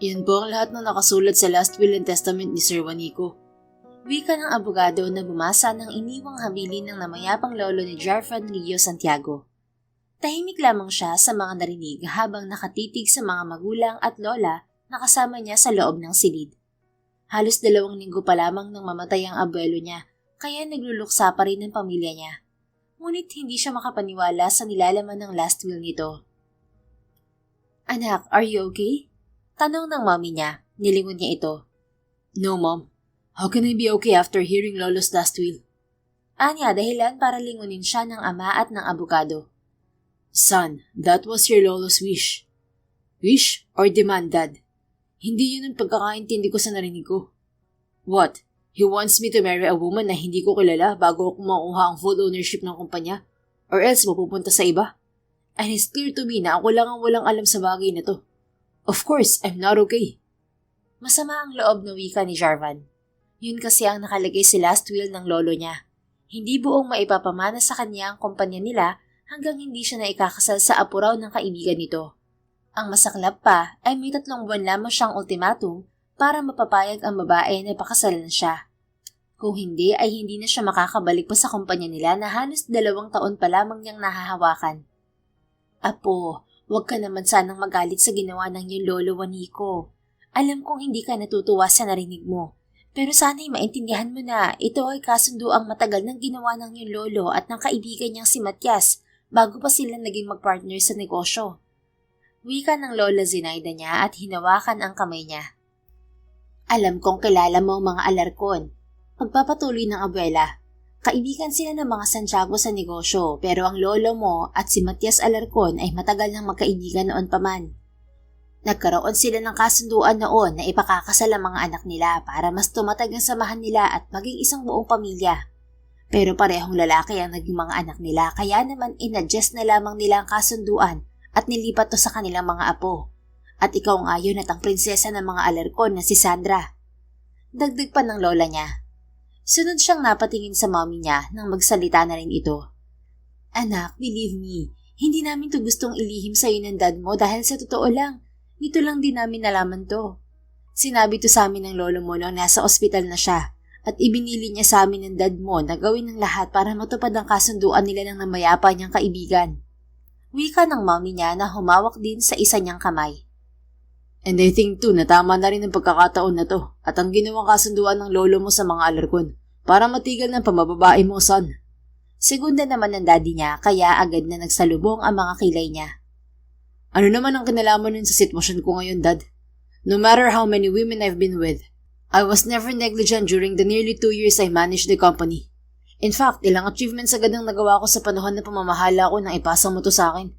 Yan po ang lahat na nakasulat sa last will and testament ni Sir Juanico. Wika ng abogado na bumasa ng iniwang habilin ng namayapang lolo ni Jarvan Rio Santiago. Tahimik lamang siya sa mga narinig habang nakatitig sa mga magulang at lola na kasama niya sa loob ng silid. Halos 2 linggo pa lamang nang mamatay ang abuelo niya, kaya nagluluksa pa rin ang pamilya niya. Ngunit hindi siya makapaniwala sa nilalaman ng last will nito. "Anak, are you okay?" Tanong ng mommy niya. Nilingon niya ito. "No, Mom. How can I be okay after hearing Lolo's last will?" Anya dahilan para lingunin siya ng ama at ng abogado. "Son, that was your Lolo's wish." "Wish or demand, Dad? Hindi yun ang pagkakaintindi ko sa narinig ko." "What? He wants me to marry a woman na hindi ko kilala bago ako makuha ang full ownership ng kumpanya? Or else mapupunta sa iba? And it's clear to me na ako lang ang walang alam sa bagay na to. Of course, I'm not okay." Masama ang loob na wika ni Jarvan. Yun kasi ang nakalagay sa last will ng lolo niya. Hindi buong maipapamana sa kanya ang kumpanya nila hanggang hindi siya naikakasal sa apo raw ng kaibigan nito. Ang masaklap pa ay may 3 buwan lamang siyang ultimatum para mapapayag ang babae na pakasalan siya. Kung hindi ay hindi na siya makakabalik pa sa kumpanya nila na halos 2 taon pa lamang niyang nahahawakan. "Apo, huwag ka naman sanang magalit sa ginawa ng iyong lolo Juanico. Alam kong hindi ka natutuwa sa narinig mo. Pero sana'y maintindihan mo na ito ay kasunduang matagal ng ginawa ng iyong lolo at ng kaibigan niyang si Matias bago pa sila naging magpartner sa negosyo." Wika ng lola Zenaida niya at hinawakan ang kamay niya. "Alam kong kilala mo ang mga Alarcon." Pagpapatuloy ng abuela. Kaibigan sila ng mga Santiago sa negosyo pero ang lolo mo at si Matias Alarcon ay matagal nang magkaibigan noon pa man. Nagkaroon sila ng kasunduan noon na ipakakasal ang mga anak nila para mas tumatag ang samahan nila at maging isang buong pamilya. Pero parehong lalaki ang naging mga anak nila kaya naman inadjust na lamang nila ang kasunduan at nilipat to sa kanilang mga apo. At ikaw ngayon at ang prinsesa ng mga Alarcon na si Sandra. Dagdag pa ng lola niya. Sunod siyang napatingin sa mommy niya nang magsalita na rin ito. "Anak, believe me, hindi namin to gustong ilihim sa'yo ng dad mo dahil sa totoo lang. Nito lang din namin nalaman to. Sinabi to sa amin ng lolo mo nang nasa ospital na siya at ibinili niya sa amin ng dad mo na gawin ng lahat para matupad ang kasunduan nila ng namayapa niyang kaibigan." Wika ng mommy niya na humawak din sa isa niyang kamay. "And I think too na tama na rin ang pagkakataon na to at ang ginawang kasunduan ng lolo mo sa mga Alarcon para matigil ng pamababae mo, son." Segunda naman ng daddy niya kaya agad na nagsalubong ang mga kilay niya. "Ano naman ang kinalaman nun sa sitwasyon ko ngayon, Dad? No matter how many women I've been with, I was never negligent during the nearly 2 years I managed the company. In fact, ilang achievements agad ang nagawa ko sa panahon na pamamahala ko nang ipasa mo to sa akin."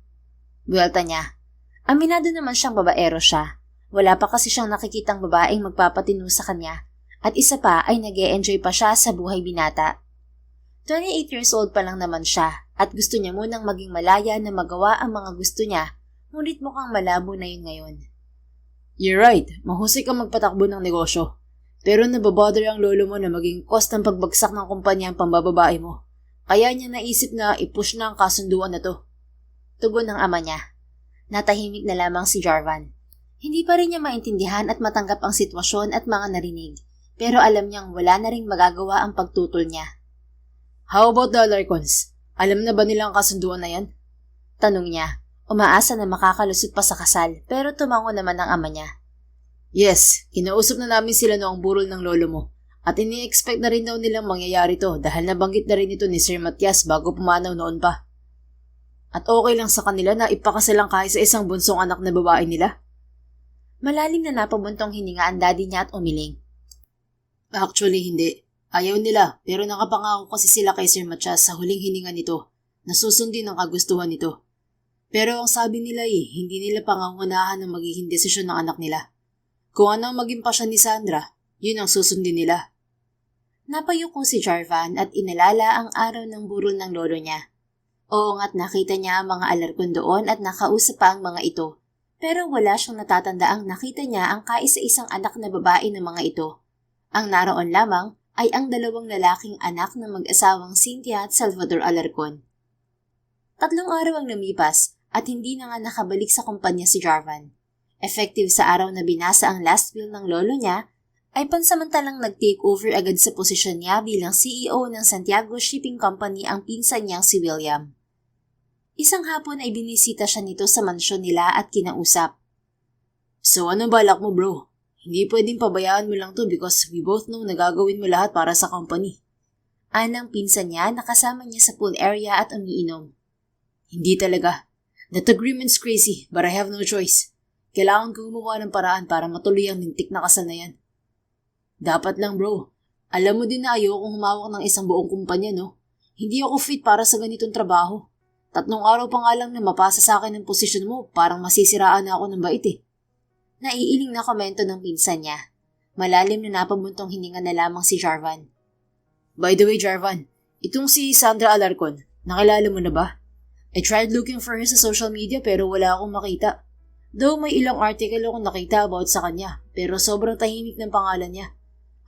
Buwelta niya. Aminado naman siyang babaero siya. Wala pa kasi siyang nakikitang babaeng magpapatino sa kanya. At isa pa ay nag-e-enjoy pa siya sa buhay binata. 28 years old pa lang naman siya at gusto niya munang maging malaya na magawa ang mga gusto niya, ngunit mukhang malabo na yun ngayon. "You're right, mahusay kang magpatakbo ng negosyo. Pero nababother ang lolo mo na maging cost ng pagbagsak ng kumpanya ang pambababae mo. Kaya niya naisip na i-push na ang kasunduan na to." Tugon ng ama niya. Natahimik na lamang si Jarvan. Hindi pa rin niya maintindihan at matanggap ang sitwasyon at mga narinig, pero alam niyang wala na ring magagawa ang pagtutol niya. "How about the Alarcons? Alam na ba nila ang kasunduan na yan?" Tanong niya. Umaasa na makakalusot pa sa kasal pero tumango naman ang ama niya. "Yes, kinausap na namin sila noong burol ng lolo mo at ini-expect na rin daw nilang mangyayari to dahil nabanggit na rin ito ni Sir Matias bago pumanaw noon pa. At okay lang sa kanila na ipakasalang kahit sa isang bunsong anak na babae nila?" Malalim na napabuntong hininga ang daddy niya at umiling. "Actually, hindi. Ayaw nila pero nakapangako kasi sila kay Sir Matias sa huling hininga nito na susundin ang kagustuhan nito. Pero ang sabi nila hindi nila pangangunahan ang magiging desisyon ng anak nila. Kung ano ang maging pasyon ni Sandra, yun ang susundin nila." Napayuko si Jarvan at inalala ang araw ng burol ng lolo niya. Oo nga't nakita niya ang mga Alarcon doon at nakausap pa ang mga ito. Pero wala siyang natatandaang nakita niya ang kaisa-isang anak na babae ng mga ito. Ang naroon lamang ay ang 2 lalaking anak ng mag-asawang Cynthia at Salvador Alarcon. 3 araw ang lumipas at hindi na nga nakabalik sa kumpanya si Jarvan. Effective sa araw na binasa ang last will ng lolo niya, ay pansamantalang nag-take over agad sa posisyon niya bilang CEO ng Santiago Shipping Company ang pinsan niyang si William. Isang hapon ay binisita siya nito sa mansyon nila at kinausap. So ano balak mo bro? Hindi pwedeng pabayaan mo lang to because we both know na gagawin mo lahat para sa company. Anang pinsan niya nakasama niya sa pool area at umiinom. Hindi talaga. That agreement's crazy but I have no choice. Kailangan kong gumawa ng paraan para matuloy ang lintik na kasanayan. Dapat lang bro. Alam mo din na ayokong humawak ng isang buong kumpanya no? Hindi ako fit para sa ganitong trabaho. 3 araw pa nga lang na mapasa sa akin ang posisyon mo, parang masisiraan na ako ng bait eh. Naiiling na komento ng pinsan niya. Malalim na napabuntong hininga na lamang si Jarvan. By the way Jarvan, itong si Sandra Alarcon, nakilala mo na ba? I tried looking for her sa social media pero wala akong makita. Though may ilang article akong nakita about sa kanya, pero sobrang tahimik ng pangalan niya.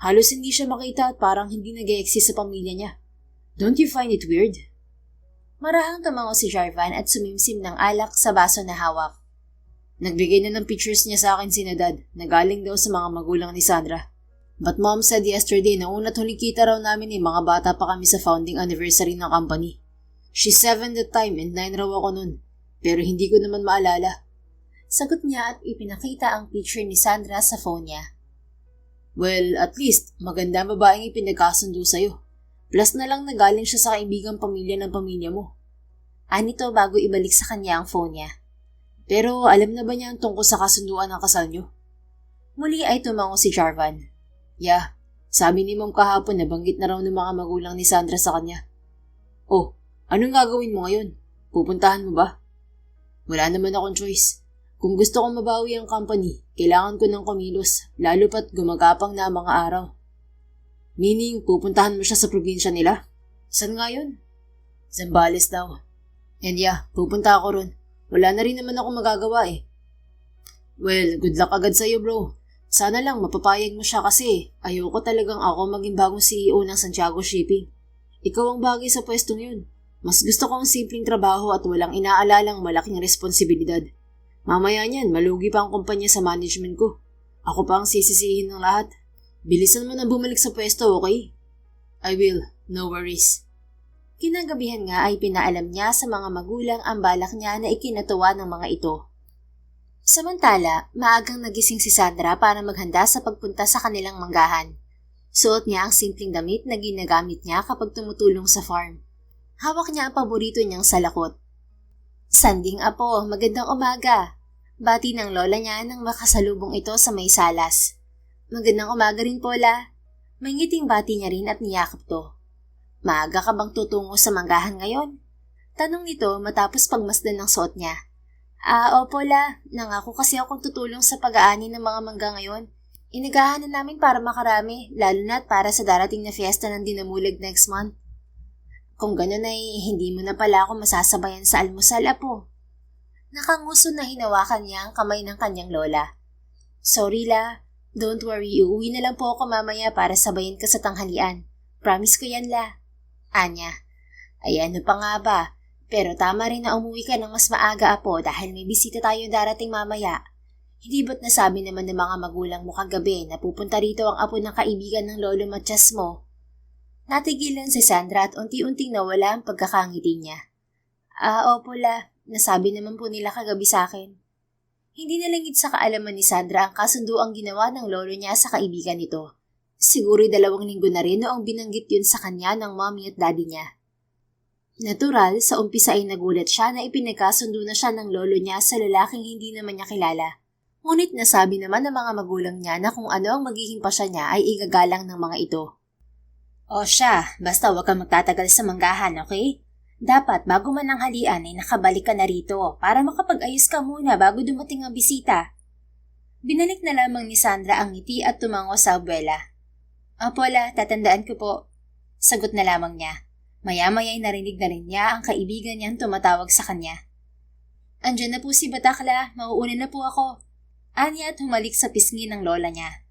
Halos hindi siya makita at parang hindi nag-e-exist sa pamilya niya. Don't you find it weird? Marahang tumango si Jarvan at sumimsim ng alak sa baso na hawak. Nagbigay na ng pictures niya sa akin si Dad na galing daw sa mga magulang ni Sandra. But Mom said yesterday na una't huling kita raw namin mga bata pa kami sa founding anniversary ng company. She's 7 that time and 9 raw ako nun, pero hindi ko naman maalala. Sagot niya at ipinakita ang picture ni Sandra sa phone niya. Well, at least, maganda ang babaeng ipinagkasundo sa'yo. Plus na lang na galing siya sa kaibigang pamilya ng pamilya mo. Anito bago ibalik sa kanya ang phone niya. Pero alam na ba niya ang tungkol sa kasunduan ng kasal niyo? Muli ay tumango si Jarvan. Yeah, sabi ni Mom kahapon na banggit na raw ng mga magulang ni Sandra sa kanya. Oh, anong gagawin mo ngayon? Pupuntahan mo ba? Wala naman akong choice. Kung gusto kong mabawi ang company, kailangan ko ng kumilos, lalo pat gumagapang na ang mga araw. Meaning, pupuntahan mo siya sa probinsya nila? Saan nga yun? Zambales daw. And yeah, pupunta ako ron. Wala na rin naman ako magagawa eh. Well, good luck agad sa'yo bro. Sana lang mapapayag mo siya kasi ayoko talagang ako maging bagong CEO ng Santiago Shipping. Ikaw ang bagay sa pwestong yun. Mas gusto ko ang simpleng trabaho at walang inaalalang malaking responsibilidad. Mamaya niyan, malugi pa ang kumpanya sa management ko. Ako pa ang sisisihin ng lahat. Bilisan mo na bumalik sa pwesto, okay? I will. No worries. Kinagabihan nga ay pinaalam niya sa mga magulang ang balak niya na ikinatuwa ng mga ito. Samantala, maagang nagising si Sandra para maghanda sa pagpunta sa kanilang manggahan. Suot niya ang simpleng damit na ginagamit niya kapag tumutulong sa farm. Hawak niya ang paborito niyang salakot. Sanding apo, magandang umaga. Bati ng lola niya nang makasalubong ito sa may salas. Magandang umaga rin po la. May ngiting bati niya rin at niyakap to. Maaga ka bang tutungo sa manggahan ngayon? Tanong nito matapos pagmasdan ng suot niya. Opo la. Nangako kasi akong tutulong sa pag-aani ng mga mangga ngayon. Inagahan na namin para makarami, lalo na't para sa darating na fiesta ng Dinamulag next month. Kung ganun ay hindi mo na pala ako masasabayan sa almusal, apo. Nakanguso na hinawakan niya ang kamay ng kanyang lola. Sorry la, don't worry, uuwi na lang po ako mamaya para sabayan ka sa tanghalian. Promise ko yan la. Anya, ay ano pa nga ba, pero tama rin na umuwi ka ng mas maaga apo dahil may bisita tayo darating mamaya. Hindi ba't nasabi naman ng mga magulang mo kagabi na pupunta rito ang apo ng kaibigan ng lolo Matias mo? Natigilan si Sandra at unti-unting nawala ang pagkakangiti niya. Opo la, nasabi naman po nila kagabi sa akin. Hindi nalingid sa kaalaman ni Sandra ang kasunduang ginawa ng lolo niya sa kaibigan nito. Siguro'y 2 linggo na rin noong binanggit yun sa kanya ng mommy at daddy niya. Natural, sa umpisa ay nagulat siya na ipinagkasundo na siya ng lolo niya sa lalaking hindi naman niya kilala. Ngunit nasabi naman ng mga magulang niya na kung ano ang magiging pasya niya ay igagalang ng mga ito. O siya, basta huwag kang magtatagal sa manggahan, okay? Dapat bago man ang halian ay nakabalik ka na rito para makapag-ayos ka muna bago dumating ang bisita. Binalik na lamang ni Sandra ang ngiti at tumango sa abuela. Opo la, tatandaan ko po. Sagot na lamang niya. Maya-maya'y narinig na rin niya ang kaibigan niyang tumatawag sa kanya. Andiyan na po si Batakla, mauuna na po ako. Anya at humalik sa pisngi ng lola niya.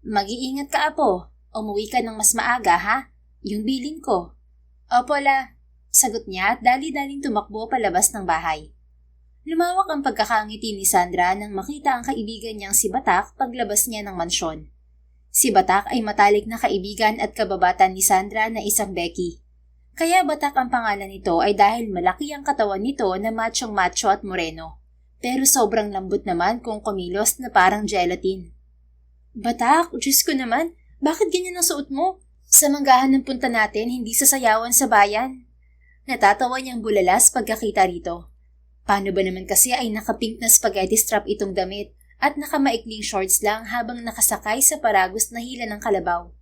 Mag-iingat ka apo. Umuwi ka ng mas maaga, ha? Yung bilin ko. Opo la, sagot niya at dali-daling tumakbo palabas ng bahay. Lumawak ang pagkakangiti ni Sandra nang makita ang kaibigan niyang si Batak paglabas niya ng mansyon. Si Batak ay matalik na kaibigan at kababatan ni Sandra na isang Becky. Kaya Batak ang pangalan nito ay dahil malaki ang katawan nito na machong-macho at moreno. Pero sobrang lambot naman kung kumilos na parang gelatin. Batak, Diyos ko naman, bakit ganyan ang suot mo? Sa manggahan ng punta natin, hindi sa sayawan sa bayan. Natatawa niyang bulalas pagkakita rito. Paano ba naman kasi ay nakapink na spaghetti strap itong damit at nakamaikling shorts lang habang nakasakay sa paragos na hila ng kalabaw.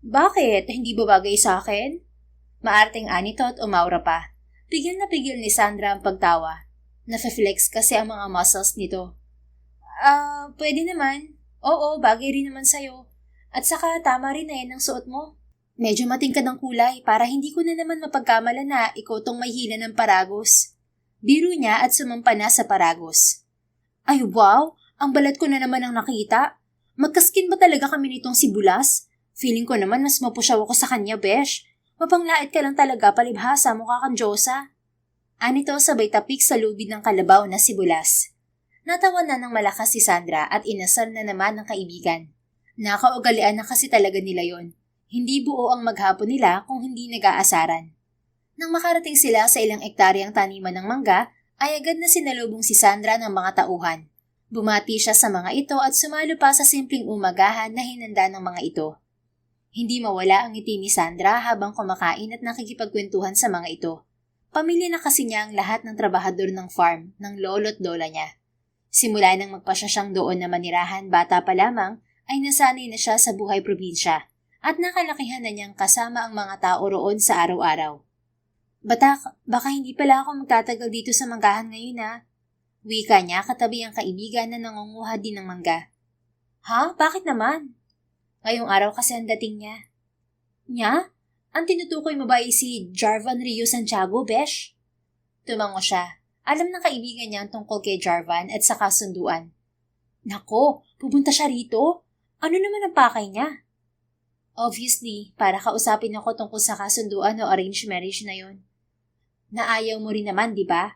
Bakit? Hindi ba bagay sa akin? Maarteng anito at umaura pa. Pigil na pigil ni Sandra ang pagtawa. Nafe-flex kasi ang mga muscles nito. Pwede naman. Oo, bagay rin naman sa'yo. At saka tama rin na yan ang suot mo. Medyo matingkad ang kulay para hindi ko na naman mapagkamala na ikaw tong may hila ng paragos. Biro niya at sumampa na sa paragos. Ay wow, ang balat ko na naman ang nakita. Magkaskin ba talaga kami nitong si Bulas? Feeling ko naman mas mapusyaw ako sa kanya, besh. Mapanglait ka lang talaga palibhasa, mukha kang Diyosa. Anito sabay tapik sa lubid ng kalabaw na si Bulas. Natawa na ng malakas si Sandra at inasal na naman ng kaibigan. Nakaugalian na kasi talaga nila yon. Hindi buo ang maghapon nila kung hindi nag-aasaran. Nang makarating sila sa ilang ektaryang taniman ng mangga, ay agad na sinalubong si Sandra ng mga tauhan. Bumati siya sa mga ito at sumalo pa sa simpleng umagahan na hinanda ng mga ito. Hindi mawala ang ngiti ni Sandra habang kumakain at nakikipagkwentuhan sa mga ito. Pamilya na kasi niya ang lahat ng trabahador ng farm ng lolo't lola niya. Simula nang magpasya siyang doon na manirahan bata pa lamang, ay nasanay na siya sa buhay probinsya at nakalakihan na niyang kasama ang mga tao roon sa araw-araw. Batak, baka hindi pala ako magtatagal dito sa manggahan ngayon ha. Wika niya katabi ang kaibigan na nangunguha din ng mangga. Ha? Bakit naman? Ngayong araw kasi ang dating niya. Niya? Ang tinutukoy mo ba ay si Jarvan Rio Santiago, besh? Tumango siya. Alam ng kaibigan niya ang tungkol kay Jarvan at sa kasunduan. Nako, pupunta siya rito? Ano naman ang pakay niya? Obviously, para kausapin ako tungkol sa kasunduan o arranged marriage na yon. Naayaw mo rin naman, di ba?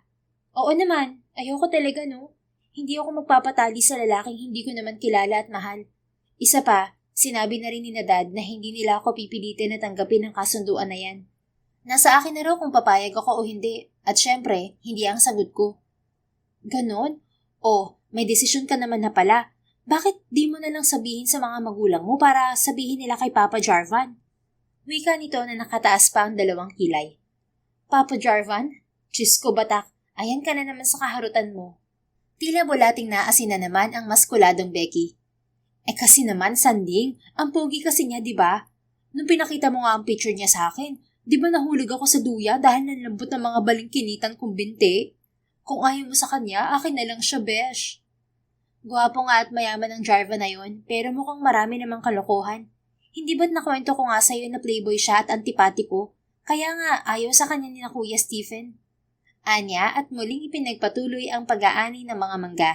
Oo naman, ayoko talaga no. Hindi ako magpapatali sa lalaking hindi ko naman kilala at mahal. Isa pa, sinabi na rin ni Dad na hindi nila ako pipilitin na tanggapin ang kasunduan na yan. Nasa akin na raw kung papayag ako o hindi. At syempre, hindi ang sagot ko. Ganon? O, may desisyon ka naman na pala. Bakit di mo na lang sabihin sa mga magulang mo para sabihin nila kay Papa Jarvan? Wika nito na nakataas pa ang dalawang kilay. Papa Jarvan? Diyos ko Batak, ayan ka na naman sa kaharutan mo. Tila bulating naasin na naman ang maskuladong Becky. Kasi naman, Sanding, ang pogi kasi niya, di ba? Nung pinakita mo nga ang picture niya sa akin, di ba nahulog ako sa duya dahil nanlambot ng mga balingkinitan kong binti? Kung ayaw mo sa kanya, akin na lang siya, besh. Gwapo nga at mayaman ang Jarvan na yon, pero mukhang marami namang kalokohan. Hindi ba't nakwento ko nga sa'yo na playboy siya at antipatiko? Kaya nga, ayaw sa kanya ni na Kuya Stephen. Anya at muling ipinagpatuloy ang pag-aani ng mga mangga.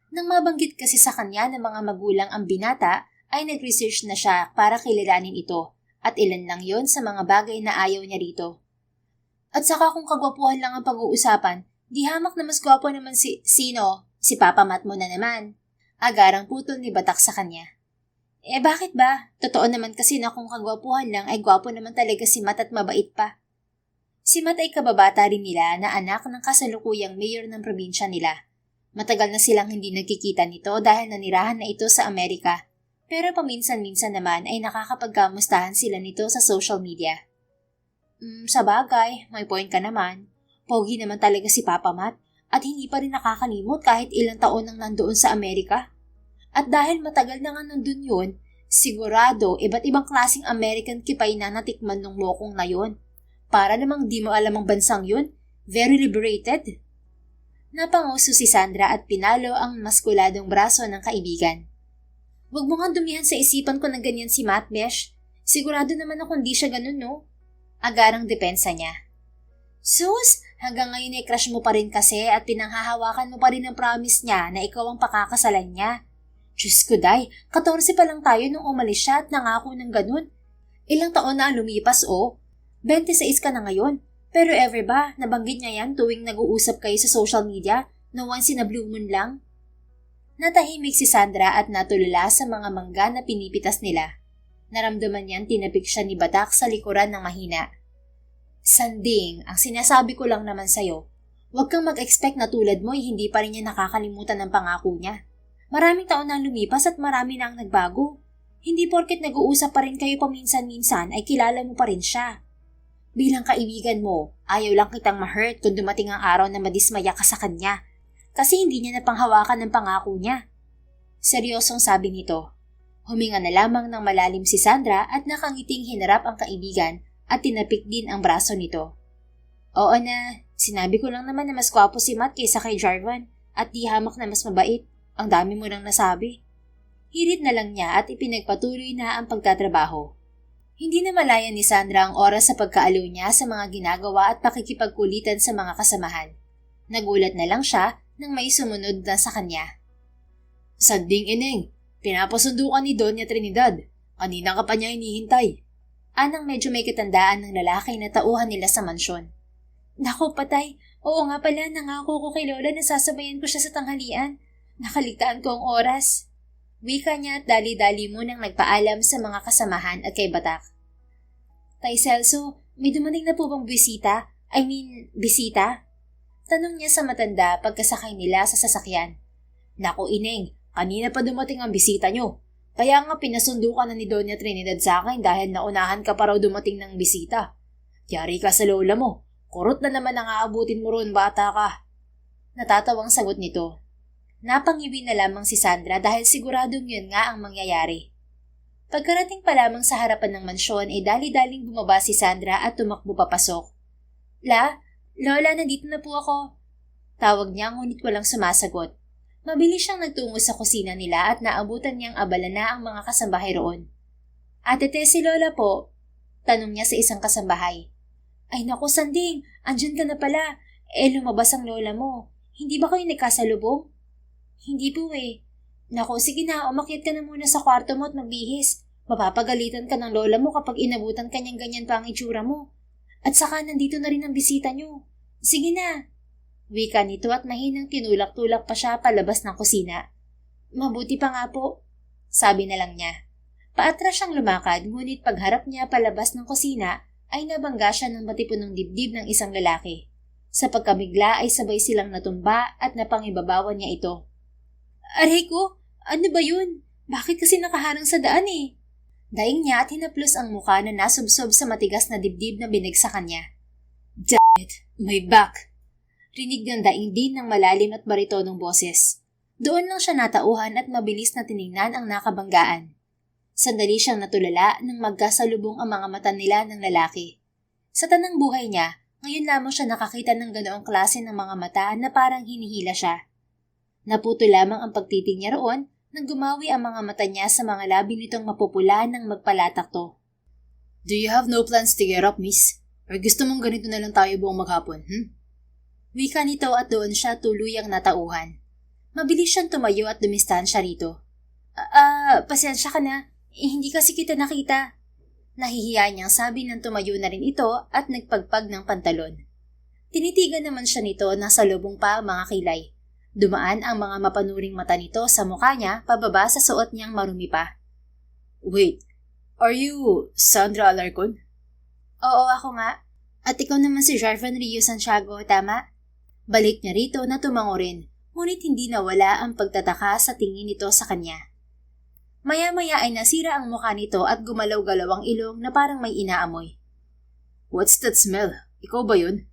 Nang mabanggit kasi sa kanya ng mga magulang ang binata, ay nag-research na siya para kilalanin ito at ilan lang yon sa mga bagay na ayaw niya rito. At saka kung kagwapuhan lang ang pag-uusapan, di hamak na mas gwapo naman sino? Si Papa Matt mo na naman. Agarang putol ni Batak sa kanya. Bakit ba? Totoo naman kasi na kung kagwapuhan lang ay gwapo naman talaga si Matt at mabait pa. Si Matt ay kababata rin nila na anak ng kasalukuyang mayor ng probinsya nila. Matagal na silang hindi nagkikita nito dahil nanirahan na ito sa Amerika. Pero paminsan-minsan naman ay nakakapagkamustahan sila nito sa social media. Sa bagay, may point ka naman. Pogi naman talaga si Papa Matt at hindi pa rin nakakalimot kahit ilang taon nang nandoon sa Amerika. At dahil matagal na nga nandun yun, sigurado iba't ibang klaseng American kipay na natikman ng mokong na yun. Para namang di mo alam ang bansang yun, very liberated. Napanguso si Sandra at pinalo ang maskuladong braso ng kaibigan. Huwag mo nga dumihan sa isipan ko na ganyan si Matt, besh. Sigurado naman ako hindi siya ganun, no? Agarang depensa niya. Sus, hanggang ngayon ay crush mo pa rin kasi at pinanghahawakan mo pa rin ang promise niya na ikaw ang pakakasalan niya. Diyos ko day, 14 pa lang tayo nung umalis siya at nangako ng ganun. Ilang taon na lumipas 26 ka na ngayon. Pero ever ba, nabanggit niya yan tuwing nag-uusap kayo sa social media na once in a blue moon lang? Natahimik si Sandra at natulala sa mga mangga na pinipitas nila. Naramdaman niyang tinapik siya ni Batak sa likuran ng mahina. Sanding, ang sinasabi ko lang naman sa'yo, huwag kang mag-expect na tulad mo ay hindi pa rin niya nakakalimutan ng pangako niya. Maraming taon na lumipas at marami na ang nagbago. Hindi porket nag-uusap pa rin kayo paminsan-minsan ay kilala mo pa rin siya. Bilang kaibigan mo, ayaw lang kitang ma-hurt kung dumating ang araw na madismaya ka sa kanya kasi hindi niya napanghawakan ng pangako niya. Seryosong sabi nito. Huminga na lamang ng malalim si Sandra at nakangiting hinarap ang kaibigan at tinapik din ang braso nito. Oo na, sinabi ko lang naman na mas gwapo si Matt kaysa kay Jarvan at di hamak na mas mabait. Ang dami mo nang nasabi. Hirit na lang niya at ipinagpatuloy na ang pagtatrabaho. Hindi na malaya ni Sandra ang oras sa pagkaaliw niya sa mga ginagawa at pakikipagkulitan sa mga kasamahan. Nagulat na lang siya nang may sumunod na sa kanya. Sanding ineng, pinapasundo ka ni Doña Trinidad. Kanina ka pa niya hinihintay. Anang medyo may katandaan ng lalaki na tauhan nila sa mansyon. Naku patay, oo nga pala nangako ko kay Lola na sasabayan ko siya sa tanghalian. Nakaligtaan ko ang oras. Wika niya at dali-dali munang nagpaalam sa mga kasamahan at kay Batak. Tay Celso, may dumating na po bang bisita? Bisita? Tanong niya sa matanda pagkasakay nila sa sasakyan. Naku ineng, kanina pa dumating ang bisita nyo. Kaya nga pinasundo ka na ni Doña Trinidad sa akin dahil naunahan ka pa raw dumating ng bisita. Yari ka sa lola mo. Kurot na naman ang aabutin mo roon, bata ka. Natatawang sagot nito. Napangiwi na lamang si Sandra dahil siguradong yun nga ang mangyayari. Pagkarating pa lamang sa harapan ng mansyon ay dali-daling bumaba si Sandra at tumakbo papasok. Lola, nandito na po ako. Tawag niya ngunit walang sumasagot. Mabilis siyang nagtungo sa kusina nila at naabutan niyang abala na ang mga kasambahay roon. Ate Tess, si Lola po? Tanong niya sa isang kasambahay. Ay naku Sanding, andyan ka na pala. Lumabas ang lola mo. Hindi ba kayo nagkasalubong? Hindi po eh. Naku, sige na, umakyat ka na muna sa kwarto mo at magbihis. Mapapagalitan ka ng lola mo kapag inabutan kanyang ganyan pa ang itsura mo. At saka nandito na rin ang bisita niyo. Sige na. Wika nito at mahinang tinulak-tulak pa siya palabas ng kusina. Mabuti pa nga po, sabi na lang niya. Paatras siyang lumakad ngunit pagharap niya palabas ng kusina ay nabangga siya ng matipunong dibdib ng isang lalaki. Sa pagkamigla ay sabay silang natumba at napangibabawan niya ito. Aray ko, ano ba yun? Bakit kasi nakaharang sa daan eh? Daing niya at hinaplos ang mukha na nasubsob sa matigas na dibdib na binagsakan niya. Damn it, my back! Rinig ng daing din ng malalim at baritonong boses. Doon lang siya natauhan at mabilis na tiningnan ang nakabanggaan. Sandali siyang natulala nang magkasalubong ang mga mata nila ng lalaki. Sa tanang buhay niya, ngayon lamang siya nakakita ng ganoong klase ng mga mata na parang hinihila siya. Naputo lamang ang pagtiting niya roon nang gumawi ang mga mata niya sa mga labi nitong mapupula nang magpalatak to. Do you have no plans to get up, miss? Or gusto mong ganito na lang tayo buong maghapon, Wika nito at doon siya tuluyang natauhan. Mabilis siyang tumayo at dumistansya rito. Pasensya ka na. Hindi kasi kita nakita. Nahihiya niyang sabi nang tumayo na rin ito at nagpagpag ng pantalon. Tinitigan naman siya nito na salubong pa ang mga kilay. Dumaan ang mga mapanuring mata nito sa mukha niya pababa sa suot niyang marumi pa. Wait, are you Sandra Alarcon? Oo, ako nga. At ikaw naman si Jarvan Rio Santiago, tama? Balik niya rito na tumango rin, ngunit hindi nawala ang pagtataka sa tingin nito sa kanya. Maya-maya ay nasira ang mukha nito at gumalaw-galaw ang ilong na parang may inaamoy. What's that smell? Ikaw ba yun?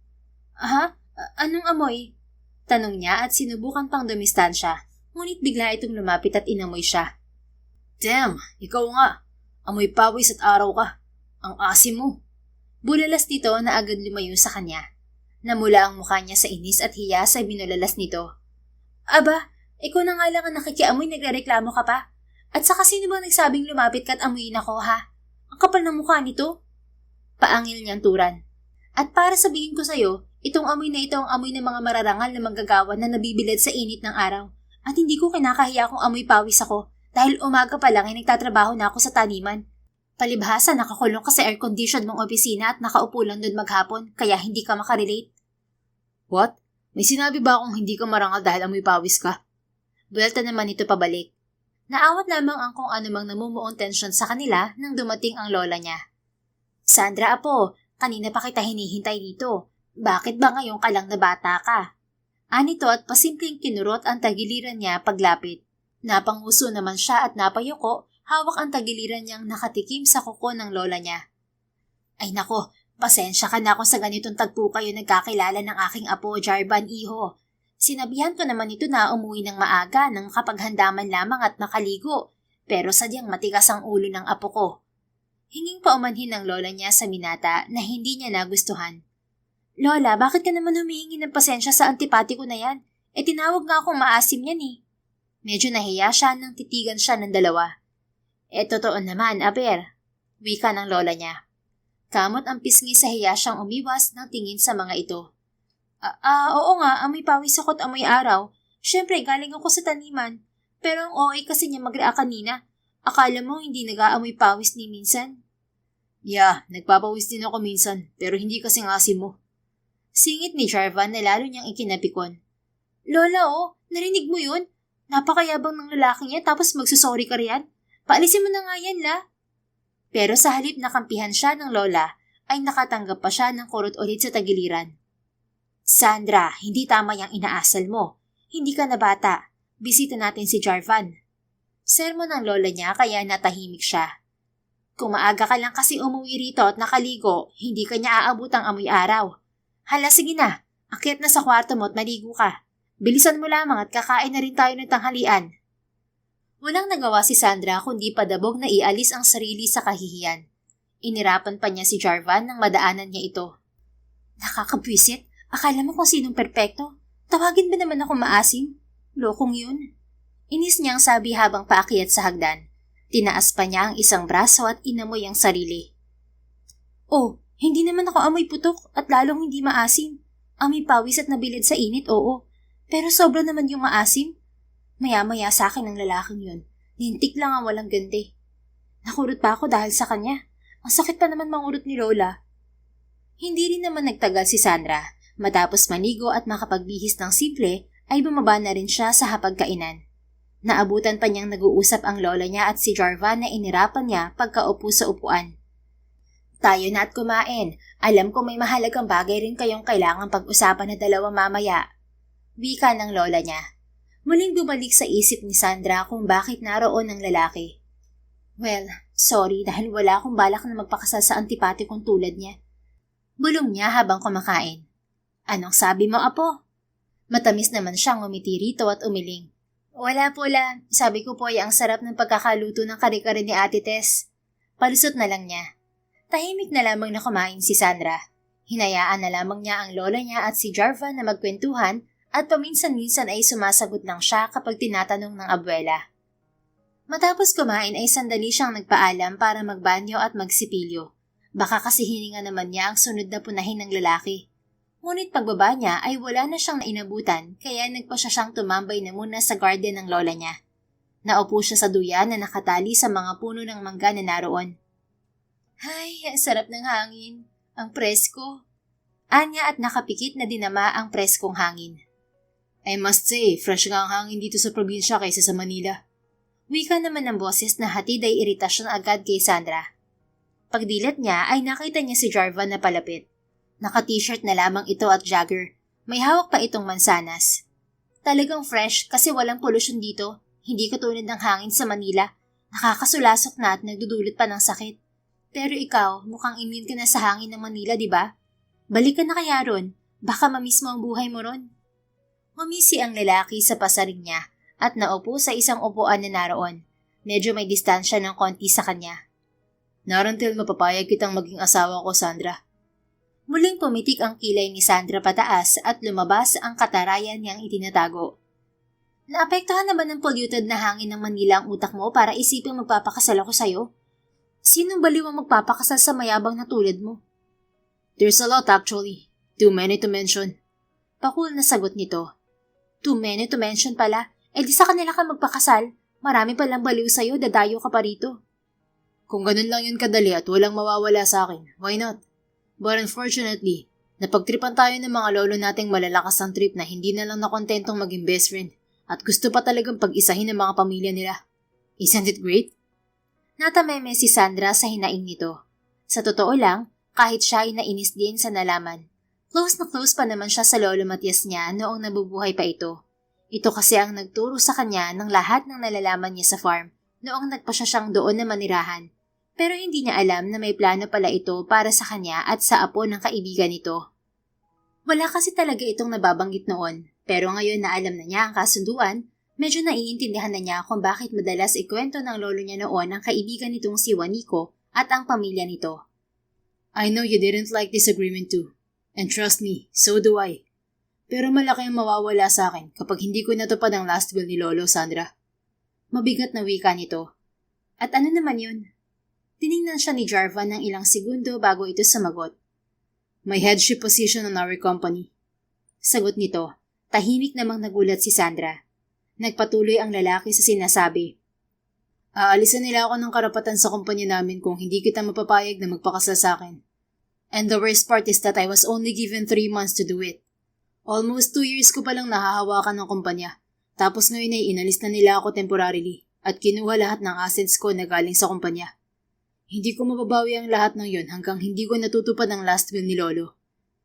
Anong amoy? Tanong niya at sinubukan pang dumistansya, ngunit bigla itong lumapit at inamoy siya. Damn, ikaw nga. Amoy pawis at araw ka. Ang asim mo. Bulalas nito na agad lumayo sa kanya. Namula ang mukha niya sa inis at hiya sa binulalas nito. Aba, ikaw na nga lang ang nakikiamoy, nagrereklamo ka pa? At saka sino ba nagsabing lumapit ka at amuyin ako, ha? Ang kapal ng mukha nito. Paangil niyang turan. At para sabihin ko sa'yo, itong amoy na ito ang amoy ng mga mararangal na manggagawa na nabibilad sa init ng araw. At hindi ko kinakahiya kung amoy pawis ako dahil umaga pa lang ay nagtatrabaho na ako sa taniman. Palibhasa nakakulong ka sa air-conditioned mong opisina at nakaupo lang doon maghapon kaya hindi ka makarelate. What? May sinabi ba akong hindi ka marangal dahil amoy pawis ka? Buwelta naman ito pabalik. Naawat lamang ang kung anumang namumuong tensyon sa kanila nang dumating ang lola niya. Sandra, apo, kanina pa kita hinihintay dito. Bakit ba ngayon ka lang na bata ka? Anito at pasimpleng kinurot ang tagiliran niya paglapit. Napanguso naman siya at napayuko, hawak ang tagiliran niyang nakatikim sa kuko ng lola niya. Ay nako, pasensya ka na kung sa ganitong tagpo kayo nagkakilala ng aking apo, Jarvan, iho. Sinabihan ko naman ito na umuwi ng maaga nang makapaghandaman lamang at makaligo, pero sadyang matigas ang ulo ng apo ko. Hinging paumanhin ng lola niya sa minata na hindi niya nagustuhan. Lola, bakit ka naman humihingi ng pasensya sa antipatiko na yan? E tinawag nga akong maasim yan eh. Medyo nahiya siya nang titigan siya ng dalawa. E totoo naman, aber. Wika ng lola niya. Kamot ang pisngi sa hiya siyang umiwas ng tingin sa mga ito. Oo nga, amoy pawis ako't amoy araw. Siyempre, galing ako sa taniman. Pero ang OA kasi niya mag-react kanina. Akala mo hindi nag-aamoy pawis ni minsan? Yeah, nagpapawis din ako minsan, pero hindi kasing asim mo. Singit ni Jarvan na lalo niyang ikinapikon. Lola, narinig mo yun? Napakayabang ng lalaki niya tapos magsusorry ka riyan? Paalisin mo na nga yan, la. Pero sa halip na kampihan siya ng lola, ay nakatanggap pa siya ng kurot ulit sa tagiliran. Sandra, hindi tama yung inaasal mo. Hindi ka na bata. Bisita natin si Jarvan. Sermon ng lola niya kaya natahimik siya. Kung maaga ka lang kasi umuwi rito at nakaligo, hindi ka niya aabutang amoy araw. Hala, sige na. Akyat na sa kwarto mo at maligo ka. Bilisan mo lamang at kakain na rin tayo ng tanghalian. Walang nagawa si Sandra kundi padabog na ialis ang sarili sa kahihiyan. Inirapan pa niya si Jarvan nang madaanan niya ito. Nakakabwisit. Akala mo kung sinong perpekto? Tawagin ba naman ako maasim? Lokong yun. Inis niyang sabi habang paakyat sa hagdan. Tinaas pa niya ang isang braso at inamoy ang sarili. Oh, hindi naman ako amoy putok at lalong hindi maasim. Amoy pawis at nabilid sa init, oo. Pero sobra naman yung maasim. Maya-maya sa akin ang lalaking yun. Lintik lang ang walang gande. Nakurot pa ako dahil sa kanya. Ang sakit pa naman mangurot ni Lola. Hindi rin naman nagtagal si Sandra. Matapos manigo at makapagbihis ng simple, ay bumaba na rin siya sa hapagkainan. Naabutan pa niyang nag-uusap ang lola niya at si Jarvan na inirapan niya pagkaupo sa upuan. Tayo na at kumain. Alam ko may mahalagang bagay rin kayong kailangang pag-usapan na dalawa mamaya. Wika ng lola niya. Muling bumalik sa isip ni Sandra kung bakit naroon ang lalaki. Well, sorry dahil wala akong balak na magpakasal sa antipatikong tulad niya. Bulong niya habang kumakain. Anong sabi mo, apo? Matamis naman siyang umiti rito at umiling. Wala po la. Sabi ko po ay ang sarap ng pagkakaluto ng kare-kare ni Ate Tess. Palusot na lang niya. Tahimik na lamang na kumain si Sandra. Hinayaan na lamang niya ang lola niya at si Jarvan na magkwentuhan at paminsan-minsan ay sumasagot lang siya kapag tinatanong ng abuela. Matapos kumain ay sandali siyang nagpaalam para magbanyo at magsipilyo. Baka kasi hininga naman niya ang sunod na punahin ng lalaki. Ngunit pagbaba niya ay wala na siyang inabutan kaya nagpa siya siyang tumambay na muna sa garden ng lola niya. Naupo siya sa duyan na nakatali sa mga puno ng mangga na naroon. Ay, ang sarap ng hangin. Ang presko. Anya at nakapikit na dinama ang preskong hangin. I must say, fresh nga ang hangin dito sa probinsya kaysa sa Manila. Wika naman ng boses na hatid ay iritasyon agad kay Sandra. Pagdilat niya ay nakita niya si Jarvan na palapit. Naka-t-shirt na lamang ito at jogger. May hawak pa itong mansanas. Talagang fresh kasi walang pollution dito. Hindi katulad ng hangin sa Manila. Nakakasulasok na at nagdudulot pa ng sakit. Pero ikaw, mukhang immune ka na sa hangin ng Manila, di ba? Balik ka na kaya ron. Baka mamiss mo ang buhay mo ron. Humisi ang lalaki sa pasaring niya at naupo sa isang upuan na naroon. Medyo may distansya ng konti sa kanya. Narantil mapapayag kitang maging asawa ko, Sandra. Muling pumitik ang kilay ni Sandra pataas at lumabas ang katarayan niyang itinatago. Naapektuhan na ba ng polluted na hangin ng Manila ang utak mo para isiping magpapakasal ako sa'yo? Sinong baliw ang magpapakasal sa mayabang na tulad mo? There's a lot actually. Too many to mention. Pakul na sagot nito. Too many to mention pala. Eh di sa kanila ka magpakasal. Marami palang baliw sa'yo, dadayo ka pa rito. Kung ganun lang yun kadali at walang mawawala sa akin, why not? But unfortunately, napagtripan tayo ng mga lolo nating malalakas ang trip na hindi na lang nakontentong maging best friend at gusto pa talagang pag-isahin ng mga pamilya nila. Isn't it great? Natameme si Sandra sa hinaing nito. Sa totoo lang, kahit siya ay nainis din sa nalaman. Close na close pa naman siya sa lolo Matias niya noong nabubuhay pa ito. Ito kasi ang nagturo sa kanya ng lahat ng nalalaman niya sa farm noong nagpasya siyang doon na manirahan. Pero hindi niya alam na may plano pala ito para sa kanya at sa apo ng kaibigan nito. Wala kasi talaga itong nababanggit noon, pero ngayon na alam na niya ang kasunduan, medyo naiintindihan na niya kung bakit madalas ikwento ng lolo niya noon ang kaibigan nitong si Juanico at ang pamilya nito. I know you didn't like this agreement too. And trust me, so do I. Pero malaki ang mawawala sa akin kapag hindi ko natupad ang last will ni Lolo, Sandra. Mabigat na wika nito. At ano naman yun? Tiningnan siya ni Jarvan ng ilang segundo bago ito sumagot. My headship position on our company. Sagot nito, tahimik namang nagulat si Sandra. Nagpatuloy ang lalaki sa sinasabi. Aalisan nila ako ng karapatan sa kumpanya namin kung hindi kita mapapayag na magpakasal sa akin. And the worst part is that I was only given 3 months to do it. Almost 2 years ko palang nahahawakan ng kumpanya. Tapos ngayon ay inalis na nila ako temporarily at kinuha lahat ng assets ko na galing sa kumpanya. Hindi ko mababawi ang lahat ng yon hanggang hindi ko natutupad ang last will ni Lolo.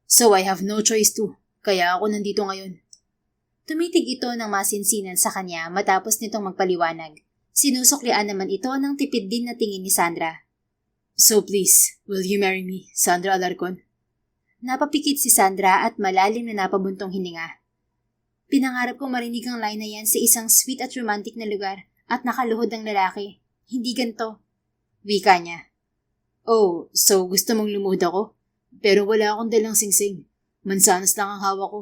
So I have no choice to, kaya ako nandito ngayon. Tumitig ito ng masinsinan sa kanya matapos nitong magpaliwanag. Sinusuklian naman ito ng tipid din na tingin ni Sandra. So please, will you marry me, Sandra Alarcon? Napapikit si Sandra at malalim na napabuntong hininga. Pinangarap kong marinig ang line na yan sa isang sweet at romantic na lugar at nakaluhod ang lalaki. Hindi ganito. Wika niya. Oh, so gusto mong lumuhod ako? Pero wala akong dalang singsing. Mansanas lang ang hawak ko.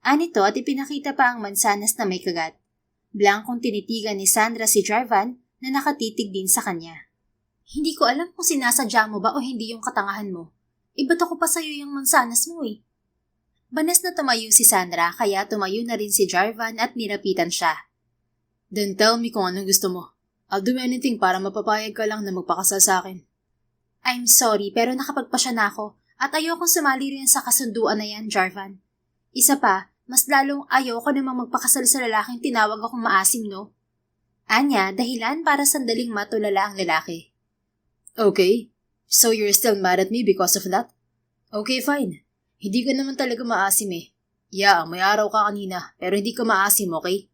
Anito at ipinakita pa ang mansanas na may kagat. Blankong tinitigan ni Sandra si Jarvan na nakatitig din sa kanya. Hindi ko alam kung sinasadya mo ba o hindi yung katangahan mo. Iba't ako pa sa'yo yung mansanas mo eh. Banas na tumayo si Sandra kaya tumayo na rin si Jarvan at nilapitan siya. Then tell me kung anong gusto mo. I'll do anything para mapapayag ka lang na magpakasal sa akin. I'm sorry pero nakapagpasya na ako at ayokong sumali rin sa kasunduan na yan, Jarvan. Isa pa, mas lalong ayoko namang magpakasal sa lalaking tinawag akong maasim, no? Anya, dahilan para sandaling matulala ang lalaki. Okay, so you're still mad at me because of that? Okay, fine. Hindi ka naman talaga maasim eh. Yeah, may araw ka kanina, pero hindi ka maasim, okay?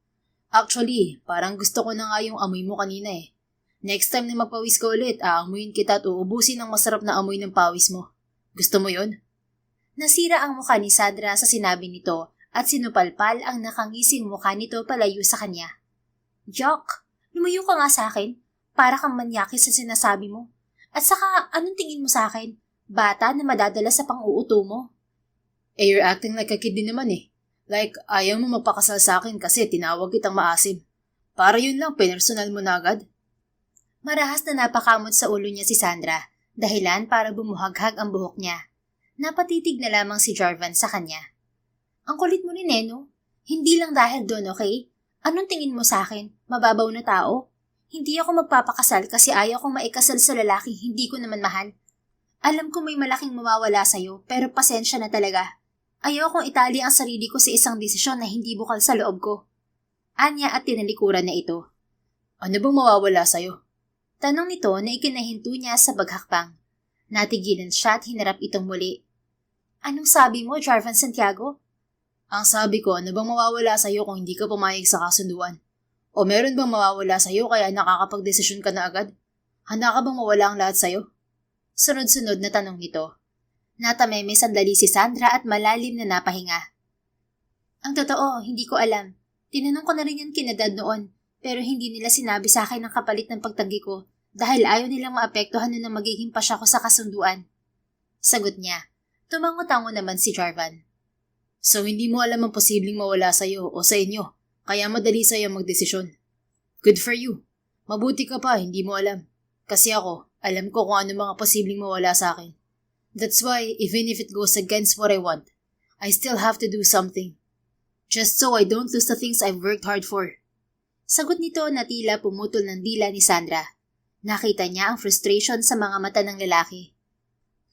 Actually, parang gusto ko na nga yung amoy mo kanina eh. Next time na magpawis ka ulit, aamuyin kita at uubusin ang masarap na amoy ng pawis mo. Gusto mo yon? Nasira ang mukha ni Sandra sa sinabi nito at sinupalpal ang nakangising mukha nito palayo sa kanya. Jock, lumayo ka nga sa akin. Para kang manyakis sa sinasabi mo. At saka, anong tingin mo sa akin? Bata na madadala sa pang-uuto mo. Eh, you're acting like a kid din naman eh. Like, ayaw mo magpakasal sa akin kasi tinawag kitang maasim. Para yun lang, personal mo na agad. Marahas na napakamot sa ulo niya si Sandra, dahilan para bumuhaghag ang buhok niya. Napatitig na lamang si Jarvan sa kanya. Ang kulit mo rin eh, no? Hindi lang dahil doon, okay? Anong tingin mo sa akin? Mababaw na tao? Hindi ako magpapakasal kasi ayaw kong maikasal sa lalaking hindi ko naman mahal. Alam ko may malaking mawawala sa'yo, pero pasensya na talaga. Ayaw kong itali ang sarili ko sa isang desisyon na hindi bukal sa loob ko. Anya at tinalikuran na ito. Ano bang mawawala sa'yo? Tanong nito na ikinahinto niya sa baghakpang. Natigilan siya at hinarap itong muli. Anong sabi mo, Jarvan Santiago? Ang sabi ko, ano bang mawawala sa'yo kung hindi ka pumayag sa kasunduan? O meron bang mawawala sa'yo kaya nakakapagdesisyon ka na agad? Handa ka bang mawala ang lahat sa'yo? Sunod-sunod na tanong nito. Natameme sandali si Sandra at malalim na napahinga. Ang totoo, hindi ko alam. Tinanong ko na rin yan kina Dad noon, pero hindi nila sinabi sa akin ang kapalit ng pagtanggi ko dahil ayaw nilang maapektuhan na magiging pasya ko sa kasunduan. Sagot niya. Tumango-tango naman si Jarvan. So hindi mo alam ang posibleng mawala sa'yo o sa inyo, kaya madali sa'yo magdesisyon. Good for you. Mabuti ka pa, hindi mo alam. Kasi ako, alam ko kung ano mga posibleng mawala sa akin. That's why, even if it goes against what I want, I still have to do something. Just so I don't lose the things I've worked hard for. Sagot nito na tila pumutol ng dila ni Sandra. Nakita niya ang frustration sa mga mata ng lalaki.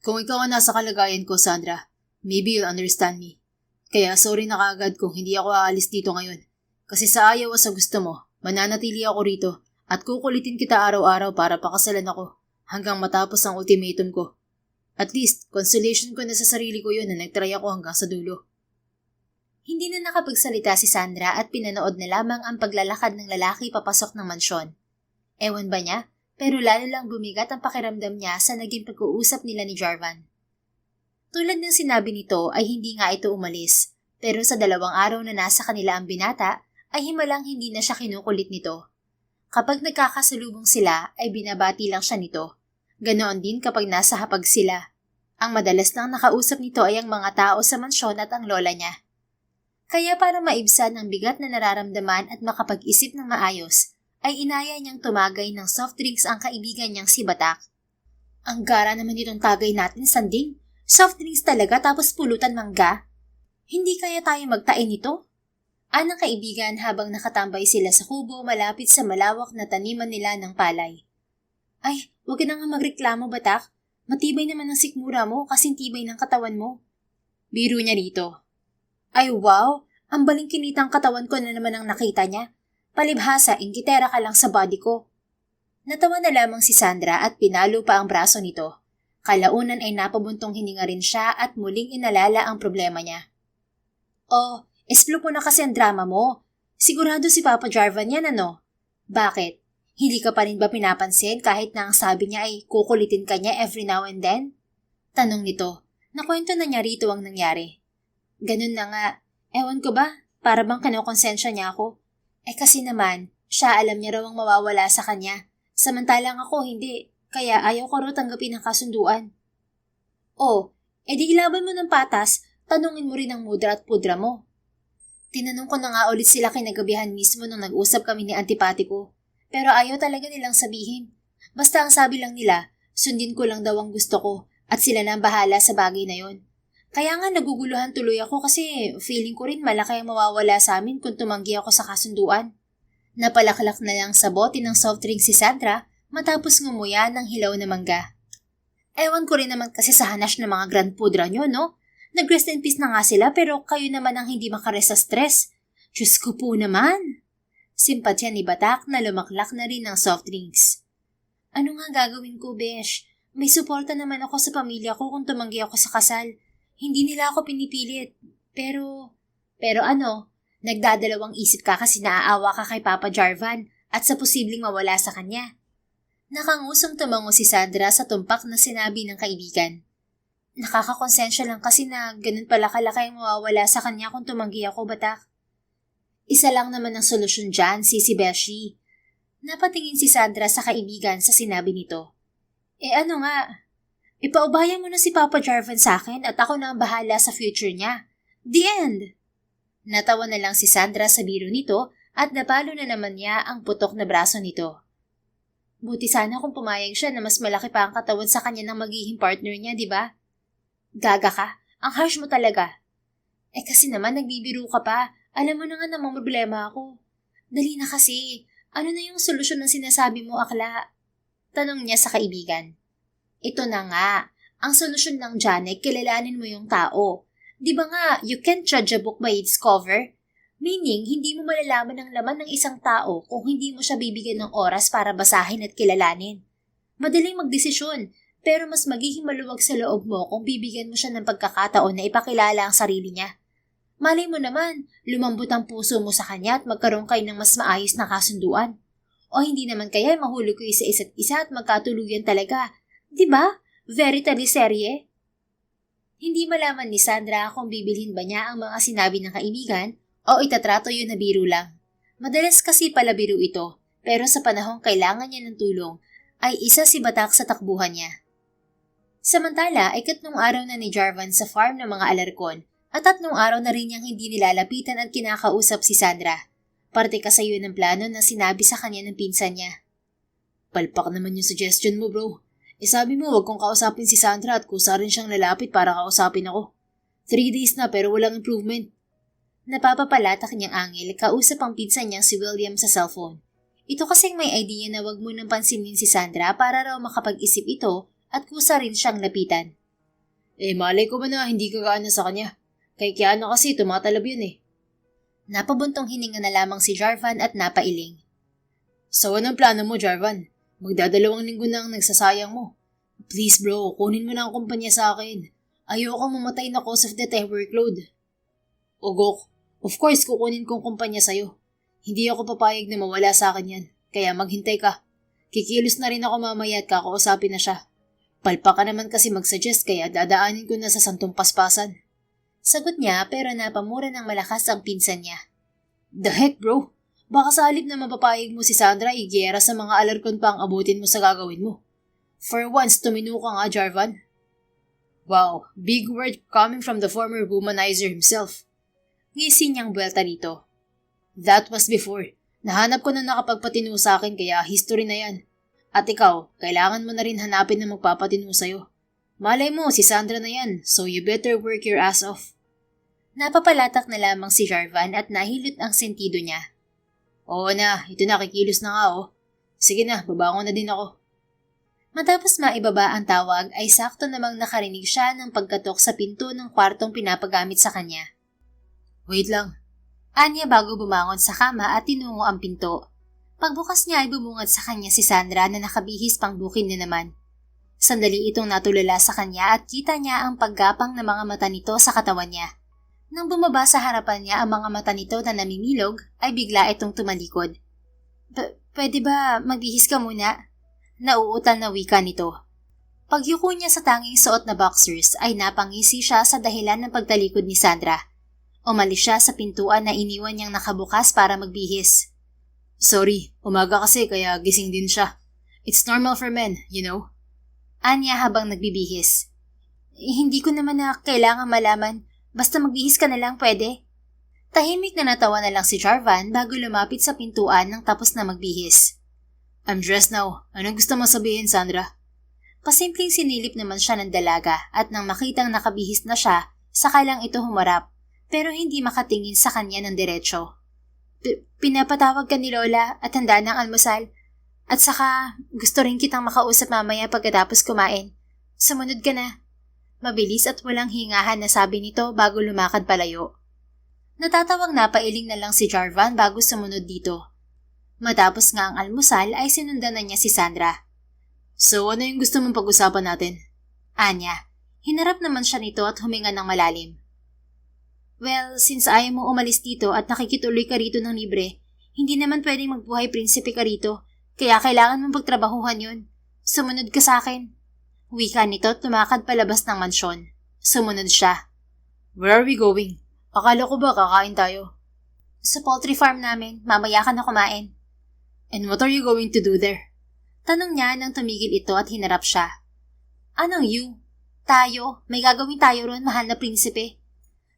Kung ikaw ang nasa kalagayan ko, Sandra, maybe you'll understand me. Kaya sorry na kaagad kung hindi ako aalis dito ngayon. Kasi sa ayaw o sa gusto mo, mananatili ako rito at kukulitin kita araw-araw para pakasalan ako hanggang matapos ang ultimatum ko. At least, consolation ko na sa sarili ko yun na nagtry ako hanggang sa dulo. Hindi na nakapagsalita si Sandra at pinanood na lamang ang paglalakad ng lalaki papasok ng mansyon. Ewan ba niya? Pero lalo lang bumigat ang pakiramdam niya sa naging pag-uusap nila ni Jarvan. Tulad ng sinabi nito ay hindi nga ito umalis, pero sa 2 araw na nasa kanila ang binata ay himalang hindi na siya kinukulit nito. Kapag nagkakasalubong sila ay binabati lang siya nito. Ganoon din kapag nasa hapag sila. Ang madalas lang nakausap nito ay ang mga tao sa mansyon at ang lola niya. Kaya para maibsan ang bigat na nararamdaman at makapag-isip ng maayos, ay inaya niyang tumagay ng soft drinks ang kaibigan niyang si Batak. Ang gara naman itong tagay natin, Sanding. Soft drinks talaga tapos pulutan mangga. Hindi kaya tayo magtain nito? Anang kaibigan habang nakatambay sila sa kubo malapit sa malawak na taniman nila ng palay. Ay, huwag ka na nga magreklamo, Batak. Matibay naman ang sikmura mo kasing tibay ng katawan mo. Biro niya rito. Ay wow, ang balingkinitang katawan ko na naman ang nakita niya. Palibhasa, inggitera ka lang sa body ko. Natawa na lamang si Sandra at pinalo pa ang braso nito. Kalaunan ay napabuntong hininga rin siya at muling inalala ang problema niya. Oh, explore mo na kasi ang drama mo. Sigurado si Papa Jarvan yan ano? Bakit? Hindi ka pa rin ba pinapansin kahit na ang sabi niya ay kukulitin ka niya every now and then? Tanong nito. Nakwento na niya rito ang nangyari. Ganun na nga. Ewan ko ba? Para bang kinokonsensya niya ako? Kasi naman, siya alam niya raw ang mawawala sa kanya. Samantalang ako hindi, kaya ayaw ko raw tanggapin ang kasunduan. Oh, di ilaban mo ng patas, tanungin mo rin ang mudra at pudra mo. Tinanong ko na nga ulit sila kinagabihan mismo nung nag-usap kami ni Antipatiko. Pero ayaw talaga nilang sabihin. Basta ang sabi lang nila, sundin ko lang daw ang gusto ko at sila na ang bahala sa bagay na yon. Kaya nga naguguluhan tuloy ako kasi feeling ko rin malaki ang mawawala sa amin kung tumanggi ako sa kasunduan. Napalaklak na lang sa bote ng soft drink si Sandra matapos ngumuya ng hilaw na mangga. Ewan ko rin naman kasi sa hanash ng mga grand pudra nyo, no? Nag-rest in peace na nga sila pero kayo naman ang hindi makarest sa stress. Diyos ko po naman! Simpatya ni Batak na lumaklak na rin ng soft drinks. Ano nga gagawin ko, Besh? May suporta naman ako sa pamilya ko kung tumanggi ako sa kasal. Hindi nila ako pinipilit. Pero ano, nagdadalawang isip ka kasi naaawa ka kay Papa Jarvan at sa posibleng mawala sa kanya. Nakangusong tumango si Sandra sa tumpak na sinabi ng kaibigan. Nakakakonsensya lang kasi na ganun pala kalaki ang mawawala sa kanya kung tumanggi ako, Batak. Isa lang naman ang solusyon dyan, si Beshi. Napatingin si Sandra sa kaibigan sa sinabi nito. Ano nga? Ipaubaya mo na si Papa Jarvan sa akin at ako na ang bahala sa future niya. The end! Natawa na lang si Sandra sa biro nito at napalo na naman niya ang putok na braso nito. Buti sana kung pumayag siya na mas malaki pa ang katawan sa kanya ng magiging partner niya, di ba? Gaga ka, ang harsh mo talaga. Kasi naman nagbibiro ka pa, alam mo na nga namang problema ako. Dali na kasi, ano na yung solusyon ng sinasabi mo, akla? Tanong niya sa kaibigan. Ito na nga, ang solusyon lang dyan ay kilalanin mo yung tao. Di ba nga, you can't judge a book by its cover? Meaning, hindi mo malalaman ang laman ng isang tao kung hindi mo siya bibigyan ng oras para basahin at kilalanin. Madaling magdesisyon, pero mas magiging maluwag sa loob mo kung bibigyan mo siya ng pagkakataon na ipakilala ang sarili niya. Malay mo naman, lumambot ang puso mo sa kanya at magkaroon kayo ng mas maayos na kasunduan. O hindi naman kaya mahulog kayo sa isa't isa at magkatuluyan talaga. Diba? Very teleserye. Hindi malaman ni Sandra kung bibilhin ba niya ang mga sinabi ng kaibigan o itatrato yun na biro lang. Madalas kasi pala biro ito, pero sa panahong kailangan niya ng tulong, ay isa si Batak sa takbuhan niya. Samantala ay 3 araw na ni Jarvan sa farm ng mga Alarcon at 3 araw na rin niyang hindi nilalapitan at kinakausap si Sandra. Parte kasayo ng plano na sinabi sa kanya ng pinsan niya. Palpak naman yung suggestion mo, bro. Sabi mo wag kong kausapin si Sandra at kusa rin siyang lalapit para kausapin ako. 3 days na pero walang improvement. Napapapalatak niyang angil kausap ang pinsan niyang si William sa cellphone. Ito kasing may idea na wag mo nang pansinin si Sandra para raw makapag-isip ito at kusa rin siyang lapitan. Malay ko ba na hindi ka gaano sa kanya? Kay Kiana kasi tumatalab yun eh. Napabuntong hininga na lamang si Jarvan at napailing. So anong plano mo, Jarvan? Magdadalawang linggo na ang nagsasayang mo. Please bro, kunin mo na ang kumpanya sa akin. Ayoko mamatay na cause of death workload. Ogok, of course kukunin kong kumpanya sa'yo. Hindi ako papayag na mawala sa akin yan, kaya maghintay ka. Kikilos na rin ako mamaya at kakausapin na siya. Palpa ka naman kasi mag-suggest kaya dadaanin ko na sa Santong Paspasan. Sagot niya pero napamura ng malakas ang pinsan niya. The heck bro? Baka sa halip na mapapayag mo si Sandra, igera sa mga alarkon pa ang abutin mo sa gagawin mo. For once, tumino ka nga, Jarvan. Wow, big word coming from the former womanizer himself. Ngisi niyang buwelta dito. That was before. Nahanap ko na nakapagpatino sa akin kaya history na yan. At ikaw, kailangan mo na rin hanapin na magpapatino sa'yo. Malay mo, si Sandra na yan, so you better work your ass off. Napapalatak na lamang si Jarvan at nahilot ang sentido niya. Oo na, ito na, kikilos na nga oh. Sige na, babangon na din ako. Matapos maibaba ang tawag ay sakto namang nakarinig siya ng pagkatok sa pinto ng kwartong pinapagamit sa kanya. Wait lang. Anya bago bumangon sa kama at tinungo ang pinto. Pagbukas niya ay bumungad sa kanya si Sandra na nakabihis pang bukin na naman. Sandali itong natulala sa kanya at kita niya ang paggapang ng mga mata nito sa katawan niya. Nang bumaba sa harapan niya ang mga mata nito na namimilog, ay bigla itong tumalikod. Pwede ba magbihis ka muna? Nauutal na wika nito. Pagyuko niya sa tanging suot na boxers ay napangisi siya sa dahilan ng pagtalikod ni Sandra. Umalis siya sa pintuan na iniwan niyang nakabukas para magbihis. Sorry, umaga kasi kaya gising din siya. It's normal for men, you know? Anya habang nagbibihis. Hindi ko naman na kailangan malaman. Basta magbihis ka na lang pwede. Tahimik na natawa na lang si Jarvan bago lumapit sa pintuan nang tapos na magbihis. I'm dressed now. Anong gusto mo sabihin, Sandra? Pasimpleng sinilip naman siya ng dalaga at nang makitang nakabihis na siya, saka lang ito humarap pero hindi makatingin sa kanya ng diretsyo. Pinapatawag ka ni Lola at handa ng almusal. At saka gusto rin kitang makausap mamaya pagkatapos kumain. Sumunod ka na. Mabilis at walang hingahan na sabi nito bago lumakad palayo. Natatawang napailing na lang si Jarvan bago sumunod dito. Matapos nga ang almusal ay sinundan na niya si Sandra. So ano yung gusto mong pag-usapan natin? Anya, hinarap naman siya nito at huminga ng malalim. Well, since ayaw mo umalis dito at nakikituloy ka rito ng libre, hindi naman pwedeng magbuhay prinsipe ka rito, kaya kailangan mong pagtrabahuhan yun. Sumunod ka sa akin. Wika nito at tumakad palabas ng mansyon. Sumunod siya. Where are we going? Akala ko ba kakain tayo? Sa poultry farm namin, mamaya ka na kumain. And what are you going to do there? Tanong niya nang tumigil ito at hinarap siya. Anong you? Tayo? May gagawin tayo ron, mahal na prinsipe.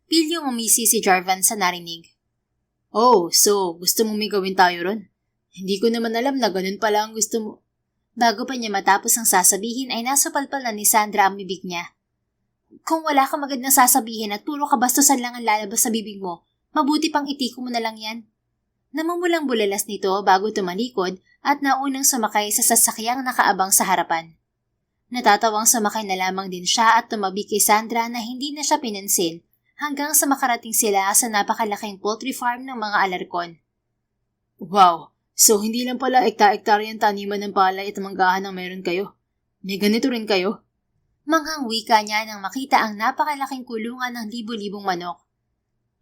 Pilyong umisi si Jarvan sa narinig. Oh, so gusto mong may gawin tayo ron? Hindi ko naman alam na ganun pala ang gusto mo. Bago pa niya matapos ang sasabihin ay nasupalpal na ni Sandra ang bibig niya. Kung wala kang magandang sasabihin at puro kabastusan lang ang lalabas sa bibig mo, mabuti pang itiko mo na lang yan. Namumulang bulalas nito bago tumalikod at naunang sumakay sa sasakyang nakaabang sa harapan. Natatawang sumakay na lamang din siya at tumabi kay Sandra na hindi na siya pinansin hanggang sa makarating sila sa napakalaking poultry farm ng mga alarkon. Wow! So hindi lang pala ekta-ektaryang taniman ng palay at manggahan ang meron kayo. May ganito rin kayo? Manghang wika niya nang makita ang napakalaking kulungan ng libo-libong manok.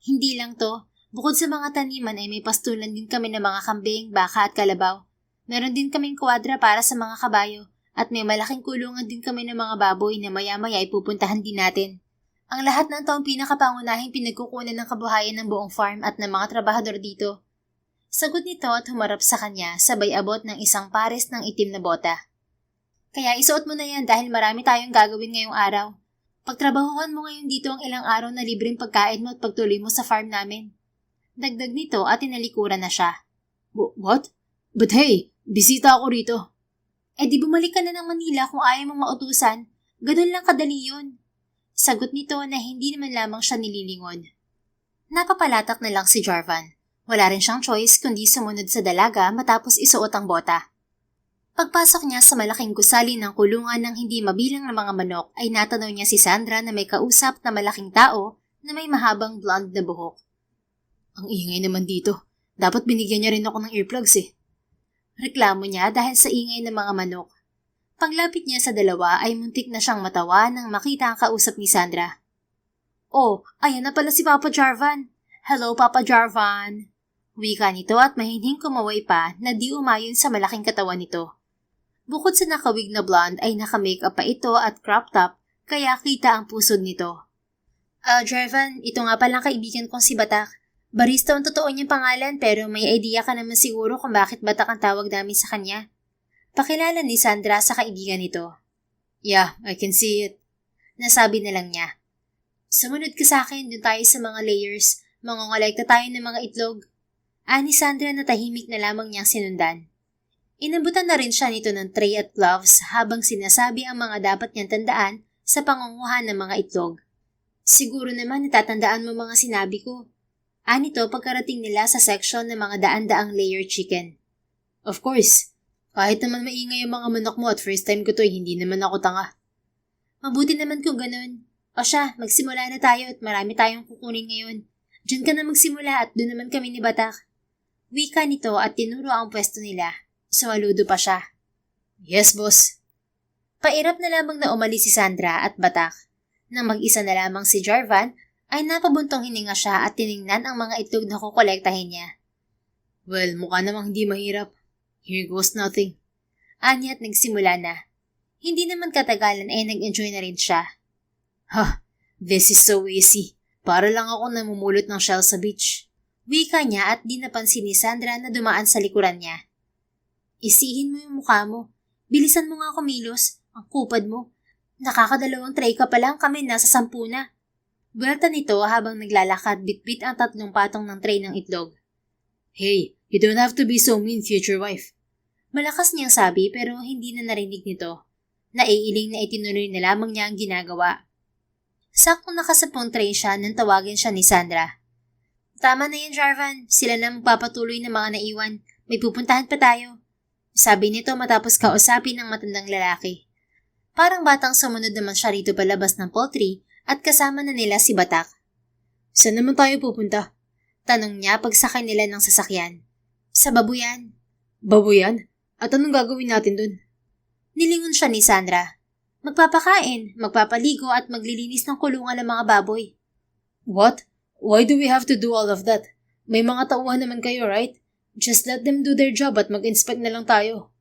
Hindi lang to, bukod sa mga taniman ay may pastulan din kami ng mga kambing, baka at kalabaw. Meron din kaming kwadra para sa mga kabayo at may malaking kulungan din kami ng mga baboy na maya-maya ay pupuntahan din natin. Ang lahat ng taong pinakapangunahing pinagkukunan ng kabuhayan ng buong farm at ng mga trabahador dito. Sagot nito at humarap sa kanya sabay abot ng isang pares ng itim na bota. Kaya isuot mo na yan dahil marami tayong gagawin ngayong araw. Pagtrabahuhan mo ngayon dito ang ilang araw na libreng pagkain mo at pagtuloy mo sa farm namin. Dagdag nito at tinalikuran na siya. What? But hey, bisita ako rito. Di bumalik ka na ng Manila kung ayaw mong mautusan. Ganun lang kadali yun. Sagot nito na hindi naman lamang siya nililingon. Napapalatak na lang si Jarvan. Wala rin siyang choice kundi sumunod sa dalaga matapos isuot ang bota. Pagpasok niya sa malaking gusali ng kulungan ng hindi mabilang na mga manok ay natanaw niya si Sandra na may kausap na malaking tao na may mahabang blonde na buhok. Ang ingay naman dito. Dapat binigyan niya rin ako ng earplugs eh. Reklamo niya dahil sa ingay ng mga manok. Paglapit niya sa dalawa ay muntik na siyang matawa nang makita ang kausap ni Sandra. Oh, ayan na pala si Papa Jarvan. Hello, Papa Jarvan. Wika nito at mahinhing kumaway pa na di umayon sa malaking katawan nito. Bukod sa nakawig na blonde ay naka-makeup pa ito at crop top kaya kita ang pusod nito. Jarvan, ito nga palang kaibigan kong si Batak. Barista ang totoo niyang pangalan pero may idea ka naman siguro kung bakit Batak ang tawag namin sa kanya. Pakilala ni Sandra sa kaibigan nito. Yeah, I can see it. Nasabi na lang niya. Sumunod ka sa akin, dun tayo sa mga layers. Mangongolekta tayo ng mga itlog. Ani Sandra na tahimik na lamang niyang sinundan. Inabutan na rin siya nito ng tray at gloves habang sinasabi ang mga dapat niyang tandaan sa pangunguhan ng mga itlog. Siguro naman natatandaan mo mga sinabi ko. Anito pagkarating nila sa section ng mga daan-daang layer chicken. Of course. Kahit naman maingay ang mga manok mo at first time ko to, hindi naman ako tanga. Mabuti naman kung ganun. O siya, magsimula na tayo at marami tayong kukunin ngayon. Diyan ka na magsimula at doon naman kami ni Batak. Wika nito at tinuro ang pwesto nila. Sumaludo pa siya. Yes, boss. Pairap na lamang na umalis si Sandra at Batak. Nang mag-isa na lamang si Jarvan, ay napabuntong hininga siya at tiningnan ang mga itlog na kukolektahin niya. Well, mukha namang hindi mahirap. Here goes nothing. Ani at nagsimula na. Hindi naman katagalan ay nag-enjoy na rin siya. This is so easy. Para lang ako namumulot ng shell sa beach. Wika niya at di napansin ni Sandra na dumaan sa likuran niya. Isihin mo yung mukha mo. Bilisan mo nga kumilos. Ang kupad mo. Nakakadalawang tray ka pa lang, kami nasa 10 na. Buwelta nito habang naglalakad bitbit ang 3 patong ng tray ng itlog. Hey, you don't have to be so mean, future wife. Malakas niyang sabi pero hindi na narinig nito. Naiiling na itinuloy na lamang niya ang ginagawa. Saktong nakasapong tray siya nang tawagin siya ni Sandra. Tama na yan, Jarvan. Sila na magpapatuloy ng mga naiwan. May pupuntahan pa tayo. Sabi nito matapos kausapin ng matandang lalaki. Parang batang sumunod naman siya rito palabas ng poultry at kasama na nila si Batak. Saan naman tayo pupunta? Tanong niya pagsakay nila ng sasakyan. Sa babuyan. Babuyan? At anong gagawin natin dun? Nilingon siya ni Sandra. Magpapakain, magpapaligo at maglilinis ng kulungan ng mga baboy. What? Why do we have to do all of that? May mga tauhan naman kayo, right? Just let them do their job at mag-inspect na lang tayo.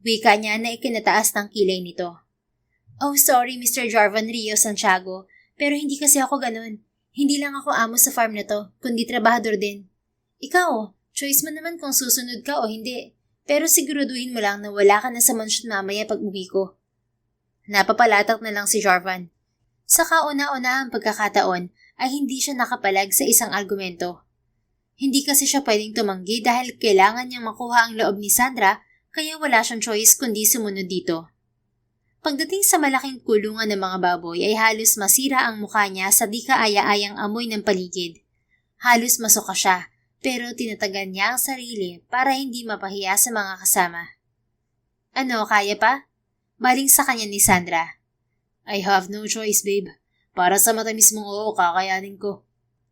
Wika niya na ikinataas ng kilay nito. Oh, sorry Mr. Jarvan Rio Santiago, pero hindi kasi ako ganun. Hindi lang ako amo sa farm na to, kundi trabahador din. Ikaw, choice mo naman kung susunod ka o hindi. Pero siguraduhin mo lang na wala ka na sa mansyon mamaya pag uwi ko. Napapalatak na lang si Jarvan. Sa kauna-unahang pagkakataon ay hindi siya nakapalag sa isang argumento. Hindi kasi siya pwedeng tumanggi dahil kailangan niyang makuha ang loob ni Sandra kaya wala siyang choice kundi sumunod dito. Pagdating sa malaking kulungan ng mga baboy ay halos masira ang mukha niya sa di kaaya-ayang amoy ng paligid. Halos masuka siya pero tinatagan niya ang sarili para hindi mapahiya sa mga kasama. Ano, kaya pa? Baling sa kanya ni Sandra. I have no choice, babe. Para sa matamis mong oo, kakayanin ko.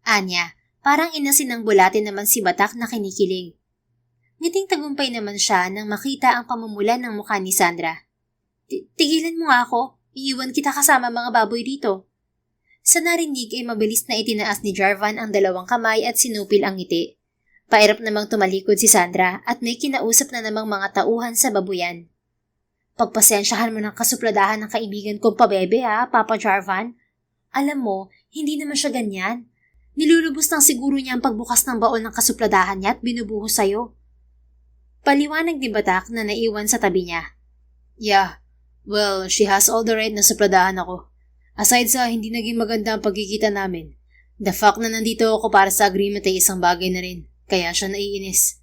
Anya, parang inasin ng bulatin naman si Batak na kinikilig. Ngiting tagumpay naman siya nang makita ang pamumulan ng mukha ni Sandra. Tigilan mo nga ako. Iiwan kita kasama mga baboy dito. Sa narinig ay mabilis na itinaas ni Jarvan ang 2 kamay at sinupil ang ngiti. Pairap namang tumalikod si Sandra at may kinausap na namang mga tauhan sa babuyan. Pagpasensyahan mo ng kasupladahan ng kaibigan kong pabebe Papa Jarvan. Alam mo, hindi naman siya ganyan. Nilulubos lang siguro niya ang pagbukas ng baon ng kasupladahan niya at binubuhos sa'yo. Paliwanag ni Batak na naiwan sa tabi niya. Yeah, well, she has all the right na supladahan ako. Aside sa hindi naging maganda ang pagkikita namin, the fact na nandito ako para sa agreement ay isang bagay na rin, kaya siya naiinis.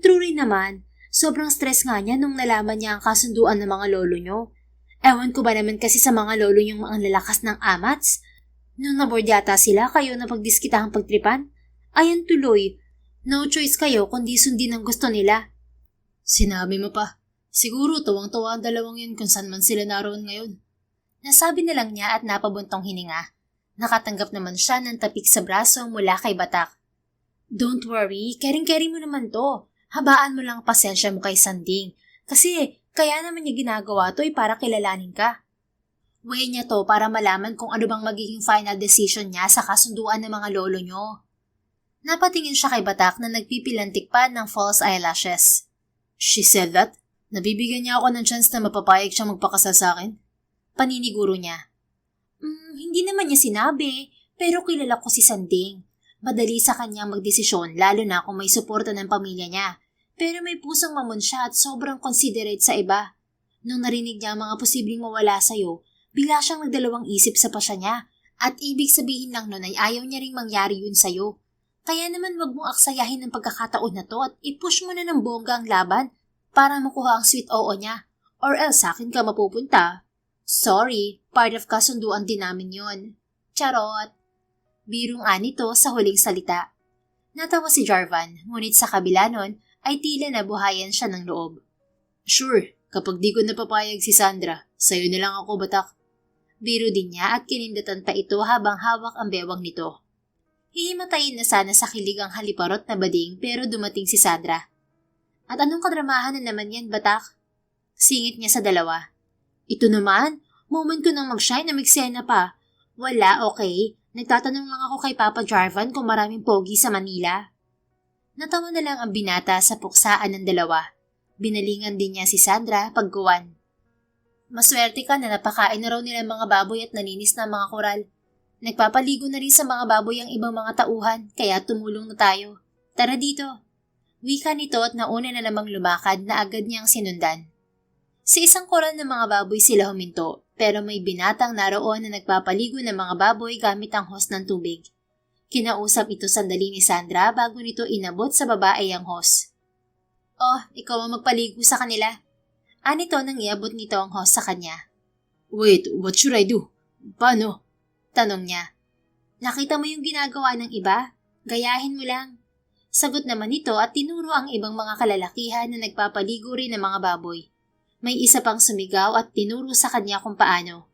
True rin naman. Sobrang stress nga niya nung nalaman niya ang kasunduan ng mga lolo niyo. Ewan ko ba naman kasi sa mga lolo niyong mga lalakas ng amats? Nung naboard yata sila, kayo na pagdiskitahang pagtripan? Ayan tuloy, no choice kayo kundi sundin ang gusto nila. Sinabi mo pa. Siguro tuwang-tuwa ang dalawang yun kung saan man sila naroon ngayon. Nasabi na lang niya at napabuntong hininga. Nakatanggap naman siya ng tapik sa braso mula kay Batak. Don't worry, kering-kering mo naman to. Habaan mo lang ang pasensya mo kay Sanding. Kasi kaya naman niya ginagawa to para kilalanin ka. Way niya to para malaman kung ano bang magiging final decision niya sa kasunduan ng mga lolo niyo. Napatingin siya kay Batak na nagpipilantik pa ng false eyelashes. She said that? Nabibigyan niya ako ng chance na mapapayag siya magpakasal sa akin? Paniniguro niya. Hindi naman niya sinabi, pero kilala ko si Sanding. Madali sa kanya magdesisyon lalo na kung may suporta ng pamilya niya. Pero may pusong mamon siya at sobrang considerate sa iba. Nung narinig niya ang mga posibleng mawala sa'yo, bigla siyang nagdalawang isip sa pasya niya. At ibig sabihin lang nun ay ayaw niya ring mangyari yun sa'yo. Kaya naman wag mong aksayahin ng pagkakataon na to at i-push mo na ng bongga ang laban para makuha ang sweet oo niya. Or else sa akin ka mapupunta. Sorry, part of kasunduan din namin yun. Charot. Birong anito sa huling salita. Natawa si Jarvan, ngunit sa kabila nun ay tila nabuhayan siya ng loob. Sure, kapag di ko napapayag si Sandra, sa'yo na lang ako, Batak. Biro din niya at kinindatan pa ito habang hawak ang bewang nito. Hihimatayin na sana sa kilig ang haliparot na bading pero dumating si Sandra. At anong kadramahan na naman yan, Batak? Singit niya sa dalawa. Ito naman, moment ko nang mag-shine na miksena pa. Wala, okay. Nagtatanong lang ako kay Papa Jarvan kung maraming pogi sa Manila. Natawa na lang ang binata sa puksaan ng dalawa. Binalingan din niya si Sandra pagkuwan. Maswerte ka na napakain na raw nila mga baboy at naninis na mga koral. Nagpapaligo na rin sa mga baboy ang ibang mga tauhan, kaya tumulong na tayo. Tara dito. Wika nito at nauna na namang lumakad na agad niyang sinundan. Sa isang koral ng mga baboy sila huminto, pero may binatang naroon na nagpapaligo ng mga baboy gamit ang hose ng tubig. Kinausap ito sandali ni Sandra bago nito inabot sa babae ang hose. Oh, ikaw ang magpaligo sa kanila. Anito nang iabot nito ang hose sa kanya. Wait, what should I do? Paano? Tanong niya. Nakita mo yung ginagawa ng iba? Gayahin mo lang. Sagot naman nito at tinuro ang ibang mga kalalakihan na nagpapaligo rin ng mga baboy. May isa pang sumigaw at tinuro sa kanya kung paano.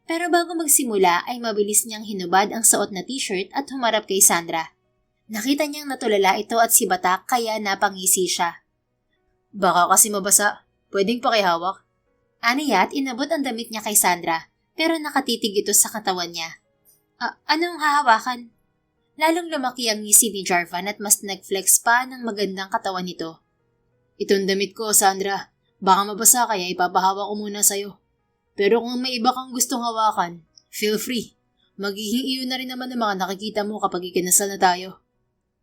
Pero bago magsimula ay mabilis niyang hinubad ang suot na t-shirt at humarap kay Sandra. Nakita niyang natulala ito at si Batak kaya napangisi siya. Baka kasi mabasa. Pwedeng pakihawak. Aniya at inabot ang damit niya kay Sandra pero nakatitig ito sa katawan niya. Anong hahawakan? Lalong lumaki ang ngisi ni Jarvan at mas nag-flex pa ng magandang katawan nito. Itong damit ko, Sandra. Baka mabasa kaya ipapahawak ko muna sa'yo. Pero kung may iba kang gustong hawakan, feel free. Magiging iyo na rin naman ang mga nakikita mo kapag ikinasal na tayo.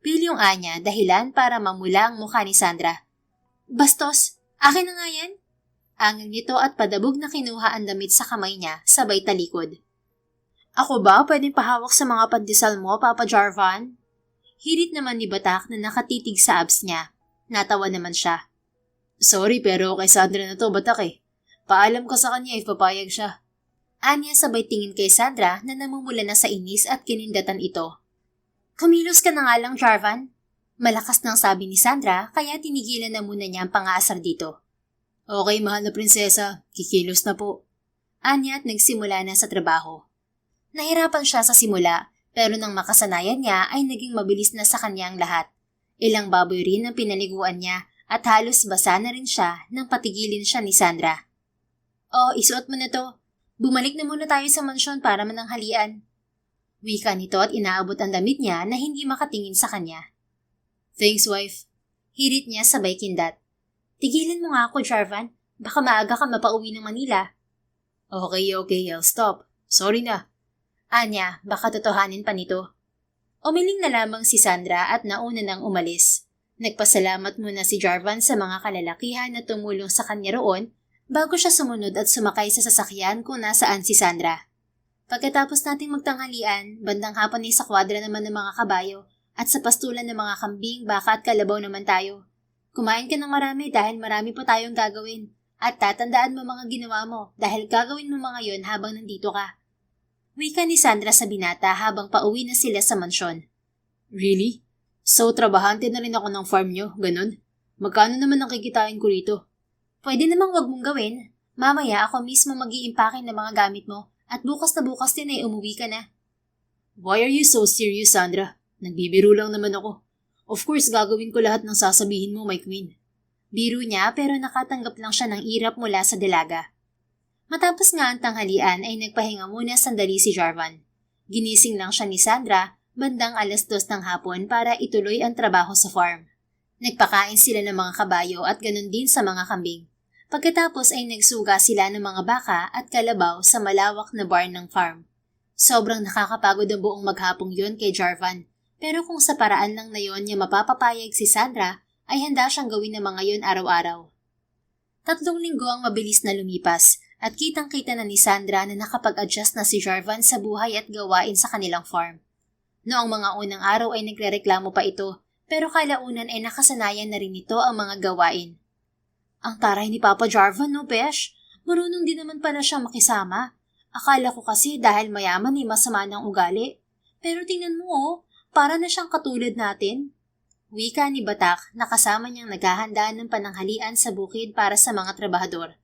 Pilyong anya dahilan para mamula ang mukha ni Sandra. Bastos, akin na nga yan? Angin nito at padabog na kinuha ang damit sa kamay niya sabay talikod. Ako ba pwedeng pahawak sa mga pandesal mo, Papa Jarvan? Hirit naman ni Batak na nakatitig sa abs niya. Natawa naman siya. Sorry pero kay Sandra na to, Batak eh. Paalam ko sa kanya if papayag siya. Anya sabay tingin kay Sandra na namumula na sa inis at kinindatan ito. Kumilos ka na nga lang, Jarvan. Malakas nang sabi ni Sandra kaya tinigilan na muna niya ang pang-aasar dito. Okay, mahal na prinsesa. Kikilos na po. Anya at nagsimula na sa trabaho. Nahirapan siya sa simula pero nang makasanayan niya ay naging mabilis na sa kanya ang lahat. Ilang baboy rin ang pinaliguan niya at halos basa na rin siya nang patigilin siya ni Sandra. Oh, isuot mo na to. Bumalik na muna tayo sa mansyon para mananghalian. Wika nito at inaabot ang damit niya na hindi makatingin sa kanya. Thanks, wife. Hirit niya sabay kindat. Tigilan mo nga ako, Jarvan. Baka maaga ka mapauwi ng Manila. Okay, I'll stop. Sorry na. Anya, baka totohanin pa nito. Umiling na lamang si Sandra at nauna nang umalis. Nagpasalamat muna si Jarvan sa mga kalalakihan na tumulong sa kanya roon bago siya sumunod at sumakay sa sasakyan kung nasaan si Sandra. Pagkatapos nating magtanghalian, bandang hapon ay sa kwadra naman ng mga kabayo at sa pastulan ng mga kambing, baka at kalabaw naman tayo. Kumain ka ng marami dahil marami pa tayong gagawin at tatandaan mo mga ginawa mo dahil gagawin mo mga yon habang nandito ka. Wika ni Sandra sa binata habang pauwi na sila sa mansyon. Really? So, trabahante na rin ako ng farm nyo, ganun? Magkano naman ang kikitain ko rito? Pwede namang wag mong gawin. Mamaya ako mismo mag-iimpake ng mga gamit mo at bukas na bukas din ay umuwi ka na. Why are you so serious, Sandra? Nagbibiro lang naman ako. Of course, gagawin ko lahat ng sasabihin mo, my queen. Biro niya pero nakatanggap lang siya ng irap mula sa dalaga. Matapos nga ang tanghalian ay nagpahinga muna sandali si Jarvan. Ginising lang siya ni Sandra bandang 2:00 ng hapon para ituloy ang trabaho sa farm. Nagpakain sila ng mga kabayo at ganun din sa mga kambing. Pagkatapos ay nagsuga sila ng mga baka at kalabaw sa malawak na barn ng farm. Sobrang nakakapagod ang buong maghapong yon kay Jarvan, pero kung sa paraan lang na yon niya mapapapayag si Sandra, ay handa siyang gawin ng mga yon araw-araw. 3 linggo ang mabilis na lumipas at kitang-kita na ni Sandra na nakapag-adjust na si Jarvan sa buhay at gawain sa kanilang farm. Noong mga unang araw ay nagrereklamo pa ito, pero kalaunan ay nakasanayan na rin ito ang mga gawain. Ang taray ni Papa Jarvan, no, Besh? Marunong din naman pala siya makisama. Akala ko kasi dahil mayaman ay masama ng ugali. Pero tingnan mo, oh, para na siyang katulad natin. Wika ni Batak na kasama niyang naghahanda ng pananghalian sa bukid para sa mga trabahador.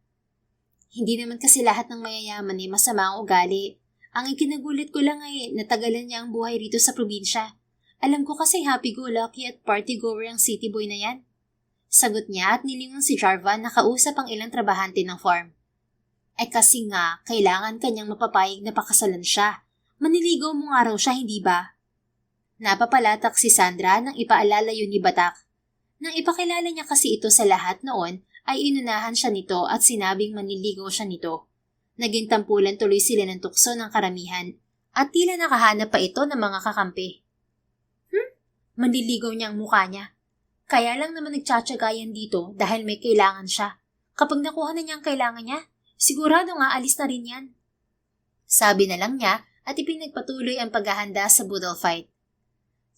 Hindi naman kasi lahat ng mayayaman ay masama ang ugali. Ang ikinagulit ko lang ay natagalan niya ang buhay rito sa probinsya. Alam ko kasi happy-go-lucky at party-goer ang city boy na yan. Sagot niya at nilingon si Jarvan na kausap ang ilang trabahante ng farm. Kasi nga, kailangan kanyang mapapayag na pakasalan siya. Maniligaw mo nga raw siya, hindi ba? Napapalatak si Sandra nang ipaalala yun ni Batak. Nang ipakilala niya kasi ito sa lahat noon, ay inunahan siya nito at sinabing maniligaw siya nito. Naging tampulan tuloy sila ng tukso ng karamihan at tila nakahanap pa ito ng mga kakampi. Manliligaw niya ang mukha niya. Kaya lang naman nagtsatsagayan dito dahil may kailangan siya. Kapag nakuha na niya ang kailangan niya, sigurado nga alis na rin yan. Sabi na lang niya at ipinagpatuloy ang paghahanda sa boodle fight.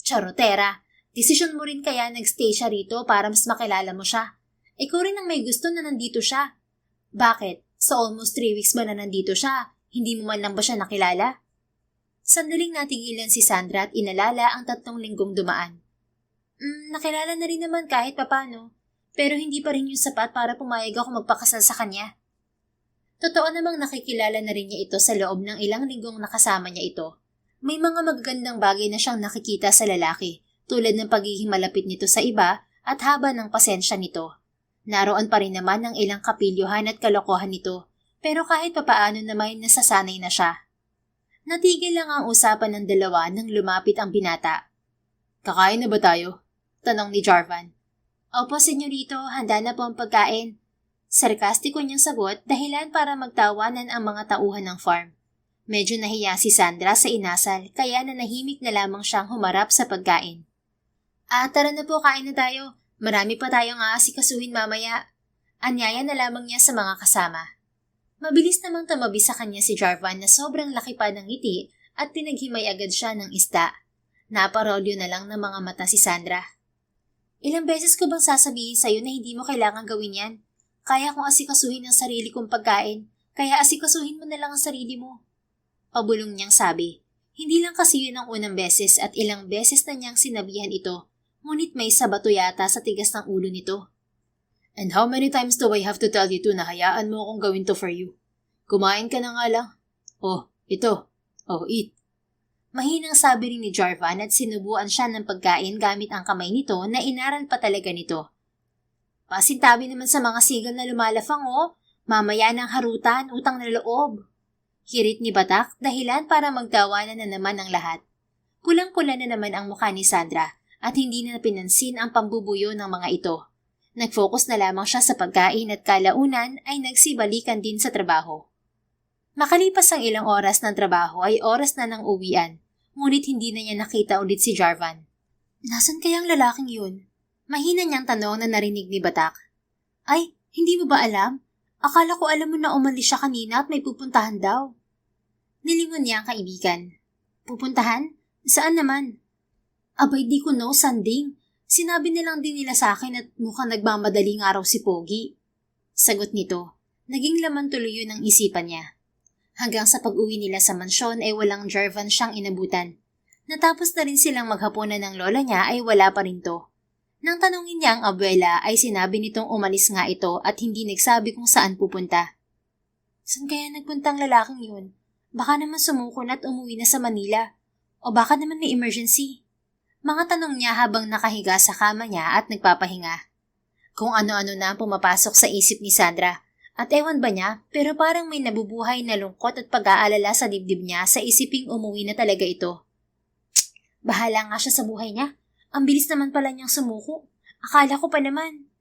Charotera, desisyon mo rin kaya nagstay siya rito para mas makilala mo siya. Ikaw rin ang may gusto na nandito siya. Bakit? Sa almost 3 weeks ba na nandito siya, hindi mo man lang ba siya nakilala? Sandaling natigilan si Sandra at inalala ang 3 linggong dumaan. Nakilala na rin naman kahit papano, pero hindi pa rin yung sapat para pumayag ako magpakasal sa kanya. Totoo namang nakikilala na rin niya ito sa loob ng ilang linggong nakasama niya ito. May mga magagandang bagay na siyang nakikita sa lalaki, tulad ng pagiging malapit nito sa iba at haba ng pasensya nito. Naroon pa rin naman ang ilang kapilyohan at kalokohan nito, pero kahit papaano naman nasasanay na siya. Natigil lang ang usapan ng dalawa nang lumapit ang binata. Kakain na ba tayo? Tanong ni Jarvan. Opo, senyorito, handa na po ang pagkain. Sarkastiko niyang sagot dahilan para magtawanan ang mga tauhan ng farm. Medyo nahiya si Sandra sa inasal kaya nanahimik na lamang siyang humarap sa pagkain. Tara na po, kain na tayo. Marami pa tayong aasikasuhin mamaya. Anyaya na lamang niya sa mga kasama. Mabilis namang tumabi sa kanya si Jarvan na sobrang laki pa ng ngiti at pinaghimay agad siya ng isda. Naparolyo na lang ng mga mata si Sandra. Ilang beses ko bang sasabihin sa'yo na hindi mo kailangan gawin yan? Kaya kong asikasuhin ang sarili kong pagkain, kaya asikasuhin mo na lang ang sarili mo. Pabulong niyang sabi. Hindi lang kasi yun ang unang beses at ilang beses na niyang sinabihan ito, ngunit may sabato yata sa tigas ng ulo nito. And how many times do I have to tell you to na hayaan mo akong gawin to for you? Kumain ka na nga lang. Oh, ito. Oh, eat. Mahinang sabi rin ni Jarvan at sinubuan siya ng pagkain gamit ang kamay nito na inaral pa talaga nito. Pasintabi naman sa mga sigal na lumalafang oh. Mamaya ng harutan, utang na loob. Hirit ni Batak dahilan para magtawanan na naman ang lahat. Pulang-pula na naman ang mukha ni Sandra at hindi na pinansin ang pambubuyo ng mga ito. Nag-focus na lamang siya sa pagkain at kalaunan ay nagsibalikan din sa trabaho. Makalipas ang ilang oras ng trabaho ay oras na ng uwian, ngunit hindi na niya nakita ulit si Jarvan. Nasaan kaya ang lalaking yun? Mahina niyang tanong na narinig ni Batak. Ay, hindi mo ba alam? Akala ko alam mo na umalis siya kanina at may pupuntahan daw. Nilingon niya ang kaibigan. Pupuntahan? Saan naman? Abay di ko know, Sanding. Sinabi nilang din nila sa akin at mukhang nagmamadali nga raw si Pogi. Sagot nito, naging laman tuloy yun ang isipan niya. Hanggang sa pag-uwi nila sa mansyon ay walang Jarvan siyang inabutan. Natapos na rin silang maghapunan ng lola niya ay wala pa rin to. Nang tanungin niya ang abuela ay sinabi nitong umalis nga ito at hindi nagsabi kung saan pupunta. Saan kaya nagpunta ang lalaking yun? Baka naman sumuko na at umuwi na sa Manila. O baka naman may emergency. Mga tanong niya habang nakahiga sa kama niya at nagpapahinga. Kung ano-ano na ang pumapasok sa isip ni Sandra. At ewan ba niya, pero parang may nabubuhay na lungkot at pag-aalala sa dibdib niya sa isiping umuwi na talaga ito. Bahala nga siya sa buhay niya. Ang bilis naman pala niyang sumuko. Akala ko pa naman.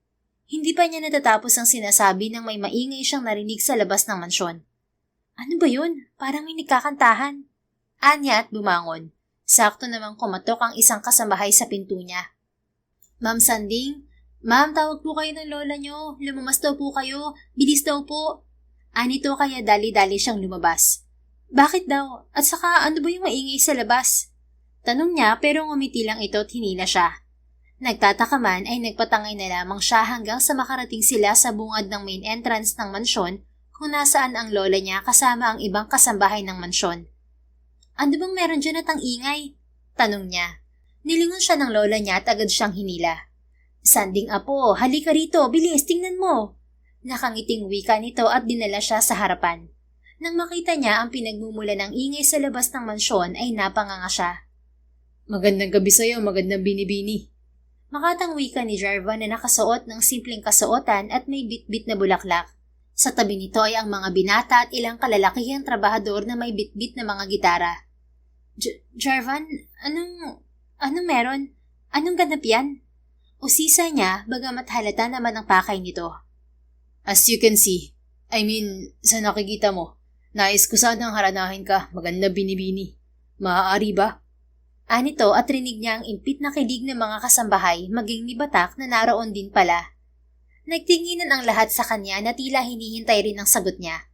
Hindi pa niya natatapos ang sinasabi nang may maingay siyang narinig sa labas ng mansyon. Ano ba yun? Parang may nagkakantahan. Anya at bumangon. Sakto namang kumatok ang isang kasambahay sa pinto niya. Ma'am Sanding, Ma'am, tawag po kayo ng lola niyo. Lumamas daw po kayo. Bilis daw po. Anito kaya dali-dali siyang lumabas. Bakit daw? At saka ano ba yung maingay sa labas? Tanong niya pero ngumiti lang ito at hinila siya. Nagtataka man ay nagpatangay na lamang siya hanggang sa makarating sila sa bungad ng main entrance ng mansyon kung nasaan ang lola niya kasama ang ibang kasambahay ng mansyon. Ano bang meron dyan at ang ingay? Tanong niya. Nilingon siya ng lola niya at agad siyang hinila. Sanding apo, halika rito, bilis, tingnan mo. Nakangiting wika nito at dinala siya sa harapan. Nang makita niya ang pinagmumula ng ingay sa labas ng mansyon ay napanganga siya. Magandang gabi sa'yo, magandang binibini. Makatang wika ni Jarvan na nakasuot ng simpleng kasuotan at may bitbit na bulaklak. Sa tabi nito ay ang mga binata at ilang kalalakihang trabahador na may bitbit na mga gitara. Jarvan, anong meron? Anong ganap yan? Usisa niya, bagamat halata naman ang pakay nito. As you can see, sa nakikita mo, nais ko sanang haranahin ka, maganda binibini. Maaari ba? Anito at rinig niya ang impit na kilig ng mga kasambahay maging ni Batak na naroon din pala. Nagtinginan ang lahat sa kanya na tila hinihintay rin ang sagot niya.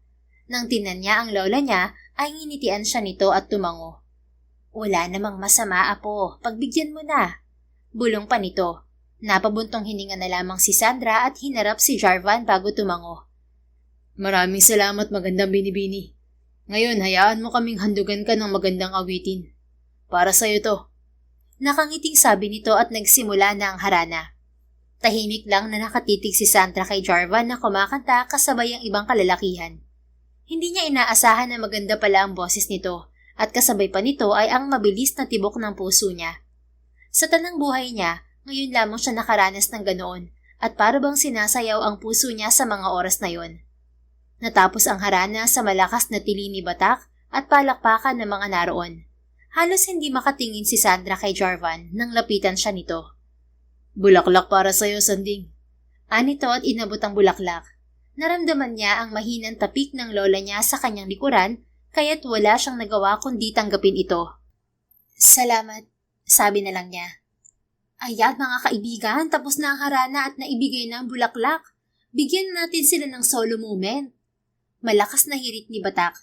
Nang tinan niya ang lola niya, ay nginitian siya nito at tumango. Wala namang masama, apo, pagbigyan mo na. Bulong pa nito. Napabuntong hininga na lamang si Sandra at hinarap si Jarvan bago tumango. Maraming salamat, magandang binibini. Ngayon, hayaan mo kaming handugan ka ng magandang awitin. Para sa'yo to. Nakangiting sabi nito at nagsimula na ang harana. Tahimik lang na nakatitig si Sandra kay Jarvan na kumakanta kasabay ang ibang kalalakihan. Hindi niya inaasahan na maganda pala ang boses nito at kasabay pa nito ay ang mabilis na tibok ng puso niya. Sa tanang buhay niya, ngayon lamang siya nakaranas ng ganoon at para bang sinasayaw ang puso niya sa mga oras na yon. Natapos ang harana sa malakas na tili ni Batak at palakpakan ng mga naroon. Halos hindi makatingin si Sandra kay Jarvan nang lapitan siya nito. Bulaklak para sa'yo, Sanding. Anito at inabot ang bulaklak. Naramdaman niya ang mahinang tapik ng lola niya sa kanyang likuran kaya't wala siyang nagawa kundi tanggapin ito. Salamat, sabi na lang niya. Ayan mga kaibigan, tapos na ang harana at naibigay na ang bulaklak. Bigyan natin sila ng solo moment. Malakas na hirit ni Batak.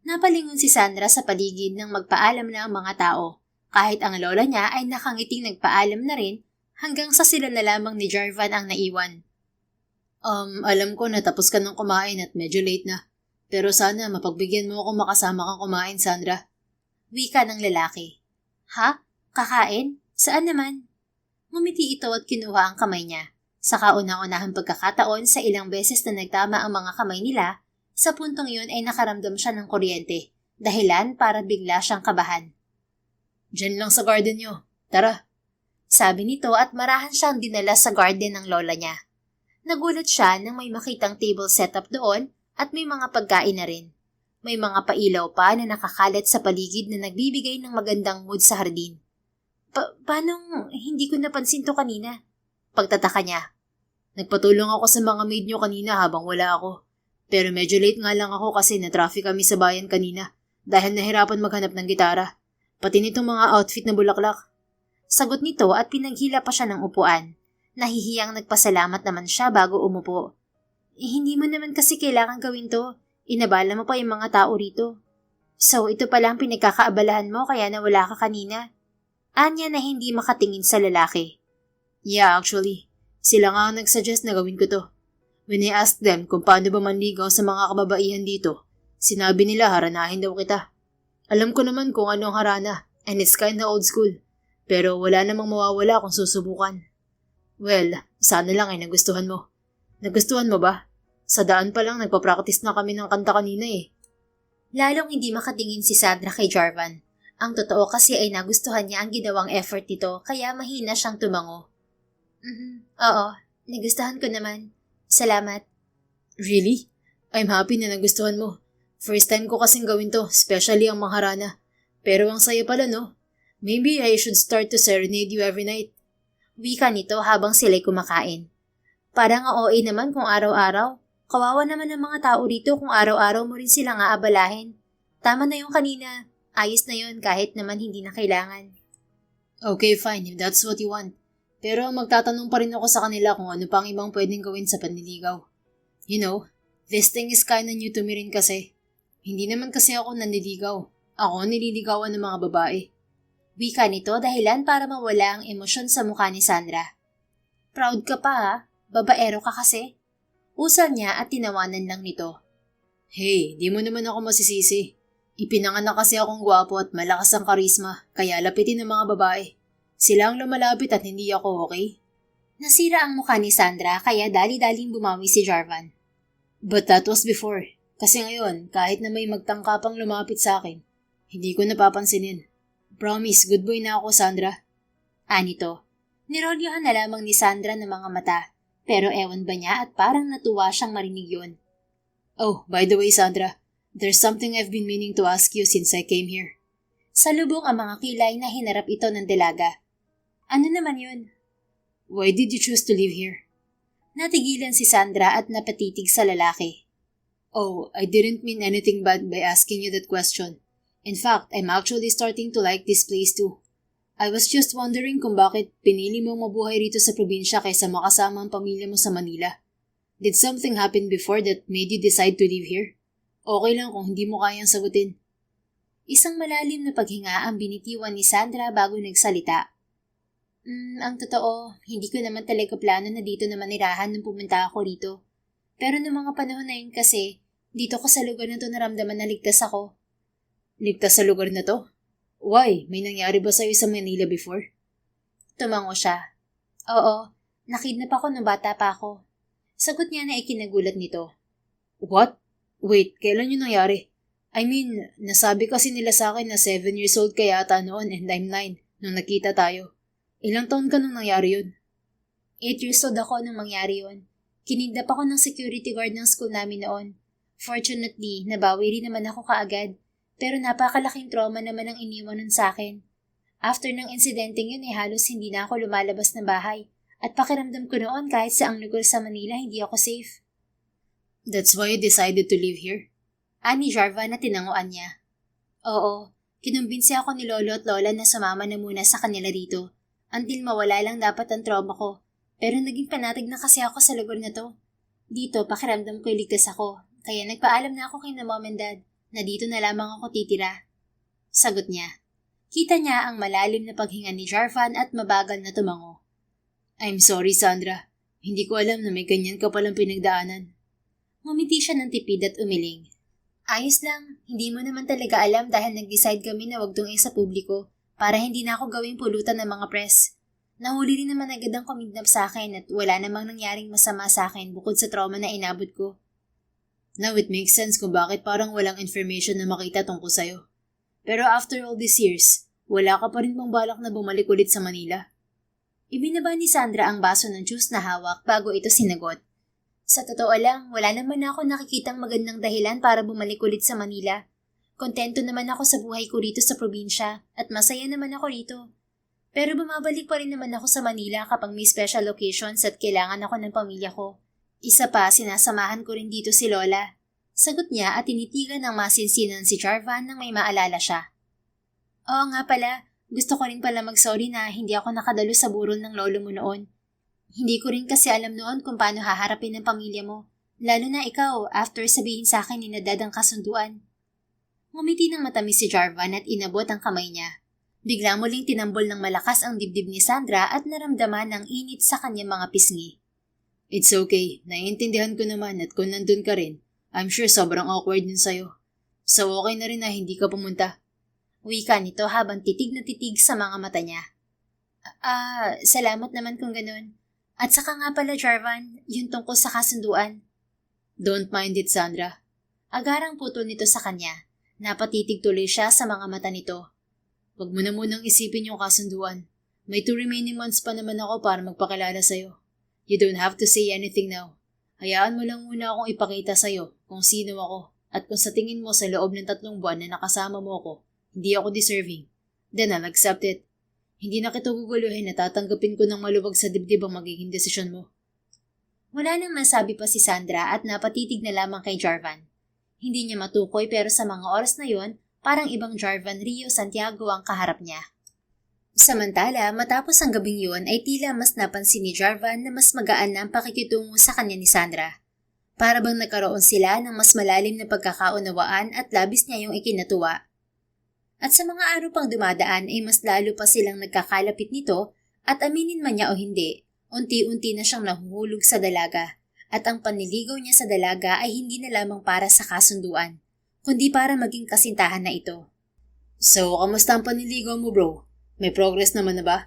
Napalingon si Sandra sa paligid nang magpaalam na ang mga tao. Kahit ang lola niya ay nakangiting nagpaalam na rin hanggang sa sila na lamang ni Jarvan ang naiwan. Alam ko na tapos ka nang kumain at medyo late na. Pero sana mapagbigyan mo ako makasama kang kumain, Sandra. Wika ng lalaki. Ha? Kakain? Saan naman? Ngumiti ito at kinuha ang kamay niya. Sa kauna-unahang pagkakataon sa ilang beses na nagtama ang mga kamay nila, sa puntong yun ay nakaramdam siya ng kuryente, dahilan para bigla siyang kabahan. Diyan lang sa garden niyo. Tara. Sabi nito at marahan siyang dinala sa garden ng lola niya. Nagulat siya nang may makitang table setup doon at may mga pagkain na rin. May mga pailaw pa na nakakalat sa paligid na nagbibigay ng magandang mood sa hardin. Paano hindi ko napansin to kanina? Pagtataka niya. Nagpatulong ako sa mga maid niyo kanina habang wala ako. Pero medyo late nga lang ako kasi na-traffic kami sa bayan kanina dahil nahirapan maghanap ng gitara. Pati nitong mga outfit na bulaklak. Sagot nito at pinaghila pa siya ng upuan. Nahihiyang nagpasalamat naman siya bago umupo. Hindi mo naman kasi kailangan gawin to. Inabala mo pa yung mga tao rito. So ito pala ang pinagkakaabalahan mo kaya nawala ka kanina. Anya na hindi makatingin sa lalaki. Yeah, actually. Sila nga ang nagsuggest na gawin ko to. When I asked them kung paano ba manligaw sa mga kababaihan dito, sinabi nila haranahin daw kita. Alam ko naman kung anong harana, And it's kinda old school. Pero wala namang mawawala kung susubukan. Well, sana lang ay nagustuhan mo. Nagustuhan mo ba? Sa daan pa lang nagpa-practice na kami ng kanta kanina eh. Lalong hindi makatingin si Sandra kay Jarvan. Ang totoo kasi ay nagustuhan niya ang ginawang effort nito kaya mahina siyang tumango. Oo, nagustuhan ko naman. Salamat. Really? I'm happy na nagustuhan mo. First time ko kasing gawin to, especially ang mangharana. Pero ang saya pala no? Maybe I should start to serenade you every night. Wika nito habang sila'y kumakain. Parang OA naman kung araw-araw. Kawawa naman ang mga tao rito kung araw-araw mo rin silang aabalahin. Tama na yung kanina. Ayos na yun kahit naman hindi na kailangan. Okay, fine, if that's what you want. Pero magtatanong pa rin ako sa kanila kung ano pang ibang pwedeng gawin sa panliligaw. You know, this thing is kinda new to me rin kasi. Hindi naman kasi ako nanliligaw. Ako nililigawan ng mga babae. Wika nito dahilan para mawala ang emosyon sa mukha ni Sandra. Proud ka pa ha? Babaero ka kasi? Usal niya at tinawanan lang nito. Hey, di mo naman ako masisisi. Ipinanganak kasi akong gwapo at malakas ang karisma, kaya lapitin ng mga babae. Sila ang lumalapit at hindi ako, okay? Nasira ang mukha ni Sandra kaya dali-daling bumawi si Jarvan. But that was before. Kasi ngayon, kahit na may magtangkapang lumapit sa akin, hindi ko napapansinin. Promise, good boy na ako, Sandra. Anito, nirolyohan na lamang ni Sandra ng mga mata, pero ewan ba niya at parang natuwa siyang marinig yun. Oh, by the way, Sandra, there's something I've been meaning to ask you since I came here. Salubong ang mga kilay na hinarap ito ng dalaga. Ano naman yun? Why did you choose to live here? Natigilan si Sandra at napatitig sa lalaki. Oh, I didn't mean anything bad by asking you that question. In fact, I'm actually starting to like this place too. I was just wondering kung bakit pinili mong mabuhay rito sa probinsya kaysa makasama ang pamilya mo sa Manila. Did something happen before that made you decide to live here? Okay lang kung hindi mo kayang sagutin. Isang malalim na paghinga ang binitiwan ni Sandra bago nagsalita. Ang totoo, hindi ko naman talaga plano na dito na manirahan nung pumunta ako rito. Pero noong mga panahon na yun kasi, dito ko sa lugar na to naramdaman na ligtas ako. Ligtas sa lugar na to? Why? May nangyari ba sa'yo sa Manila before? Tumango siya. Oo, nakidnap ako nung bata pa ako. Sagot niya na ikinagulat nito. What? Wait, kailan yun nangyari? I mean, nasabi kasi nila sa akin na 7 years old ka yata noon and I'm 9 nung nakita tayo. Ilang taon ka nung nangyari yun? 8 years old ako nung mangyari yun. Kinidnap ako ng security guard ng school namin noon. Fortunately, nabawi rin naman ako kaagad. Pero napakalaking trauma naman ang iniwan nun sa akin. After ng insidenteng yun halos hindi na ako lumalabas ng bahay. At pakiramdam ko noon kahit sa ang lugar sa Manila hindi ako safe. That's why you decided to live here? Ani Jarvan na tinanguan niya. Oo, kinumbinsi ako ni Lolo at Lola na sumama na muna sa kanila dito. Until mawala lang dapat ang trauma ko. Pero naging panatag na kasi ako sa lugar na to. Dito, pakiramdam ko iligtas ako. Kaya nagpaalam na ako kay na mom and dad na dito na lamang ako titira. Sagot niya. Kita niya ang malalim na paghinga ni Jarvan at mabagal na tumango. I'm sorry, Sandra. Hindi ko alam na may ganyan ka palang pinagdaanan. Ngumiti siya ng tipid at umiling. Ayos lang, hindi mo naman talaga alam dahil nag-decide kami na wag tungin sa publiko para hindi na ako gawing pulutan ng mga press. Nahuli rin naman agad ang kumidnap sa akin at wala namang nangyaring masama sa akin bukod sa trauma na inabot ko. Now it makes sense kung bakit parang walang information na makita tungkol sa'yo. Pero after all these years, wala ka pa rin bang balak na bumalik ulit sa Manila? Ibinaba ni Sandra ang baso ng juice na hawak bago ito sinagot. Sa totoo lang, wala naman ako nakikitang magandang dahilan para bumalik ulit sa Manila. Kontento naman ako sa buhay ko rito sa probinsya at masaya naman ako rito. Pero bumabalik pa rin naman ako sa Manila kapag may special occasions at kailangan ako ng pamilya ko. Isa pa, sinasamahan ko rin dito si Lola. Sagot niya at tinitigan ng masinsinan si Jarvan nang may maalala siya. Oo nga pala, gusto ko rin pala mag-sorry na hindi ako nakadalo sa burol ng lolo mo noon. Hindi ko rin kasi alam noon kung paano haharapin ng pamilya mo, lalo na ikaw after sabihin sa akin ni Nadad ang kasunduan. Ngumiti ng matamis si Jarvan at inabot ang kamay niya. Bigla muling tinambol ng malakas ang dibdib ni Sandra at naramdaman ang init sa kanyang mga pisngi. It's okay, naiintindihan ko naman at kung nandun ka rin, I'm sure sobrang awkward yun sa'yo. So okay na rin na hindi ka pumunta. Wika nito habang titig na titig sa mga mata niya. Salamat naman kung ganun. At saka nga pala, Jarvan, yung tungkol sa kasunduan. Don't mind it, Sandra. Agarang putol nito sa kanya. Napatitig tuloy siya sa mga mata nito. Huwag mo na munang isipin yung kasunduan. May 2 remaining months pa naman ako para magpakilala sa'yo. You don't have to say anything now. Hayaan mo lang muna akong ipakita sa'yo kung sino ako at kung sa tingin mo sa loob ng 3 buwan na nakasama mo ako, hindi ako deserving. Then I'll accept it. Hindi na kita guguluhin na tatanggapin ko ng maluwag sa dibdib ang magiging desisyon mo. Wala nang masabi pa si Sandra at napatitig na lamang kay Jarvan. Hindi niya matukoy pero sa mga oras na yon, parang ibang Jarvan Rio Santiago ang kaharap niya. Samantala, matapos ang gabing yun ay tila mas napansin ni Jarvan na mas magaan na ang pakikitungo sa kanya ni Sandra. Para bang nagkaroon sila ng mas malalim na pagkakaunawaan at labis niya yung ikinatuwa. At sa mga araw pang dumadaan ay mas lalo pa silang nagkakalapit nito at aminin man niya o hindi, unti-unti na siyang nahuhulog sa dalaga at ang panliligaw niya sa dalaga ay hindi na lamang para sa kasunduan, kundi para maging kasintahan na ito. So, kamusta ang panliligaw mo, bro? May progress naman na ba?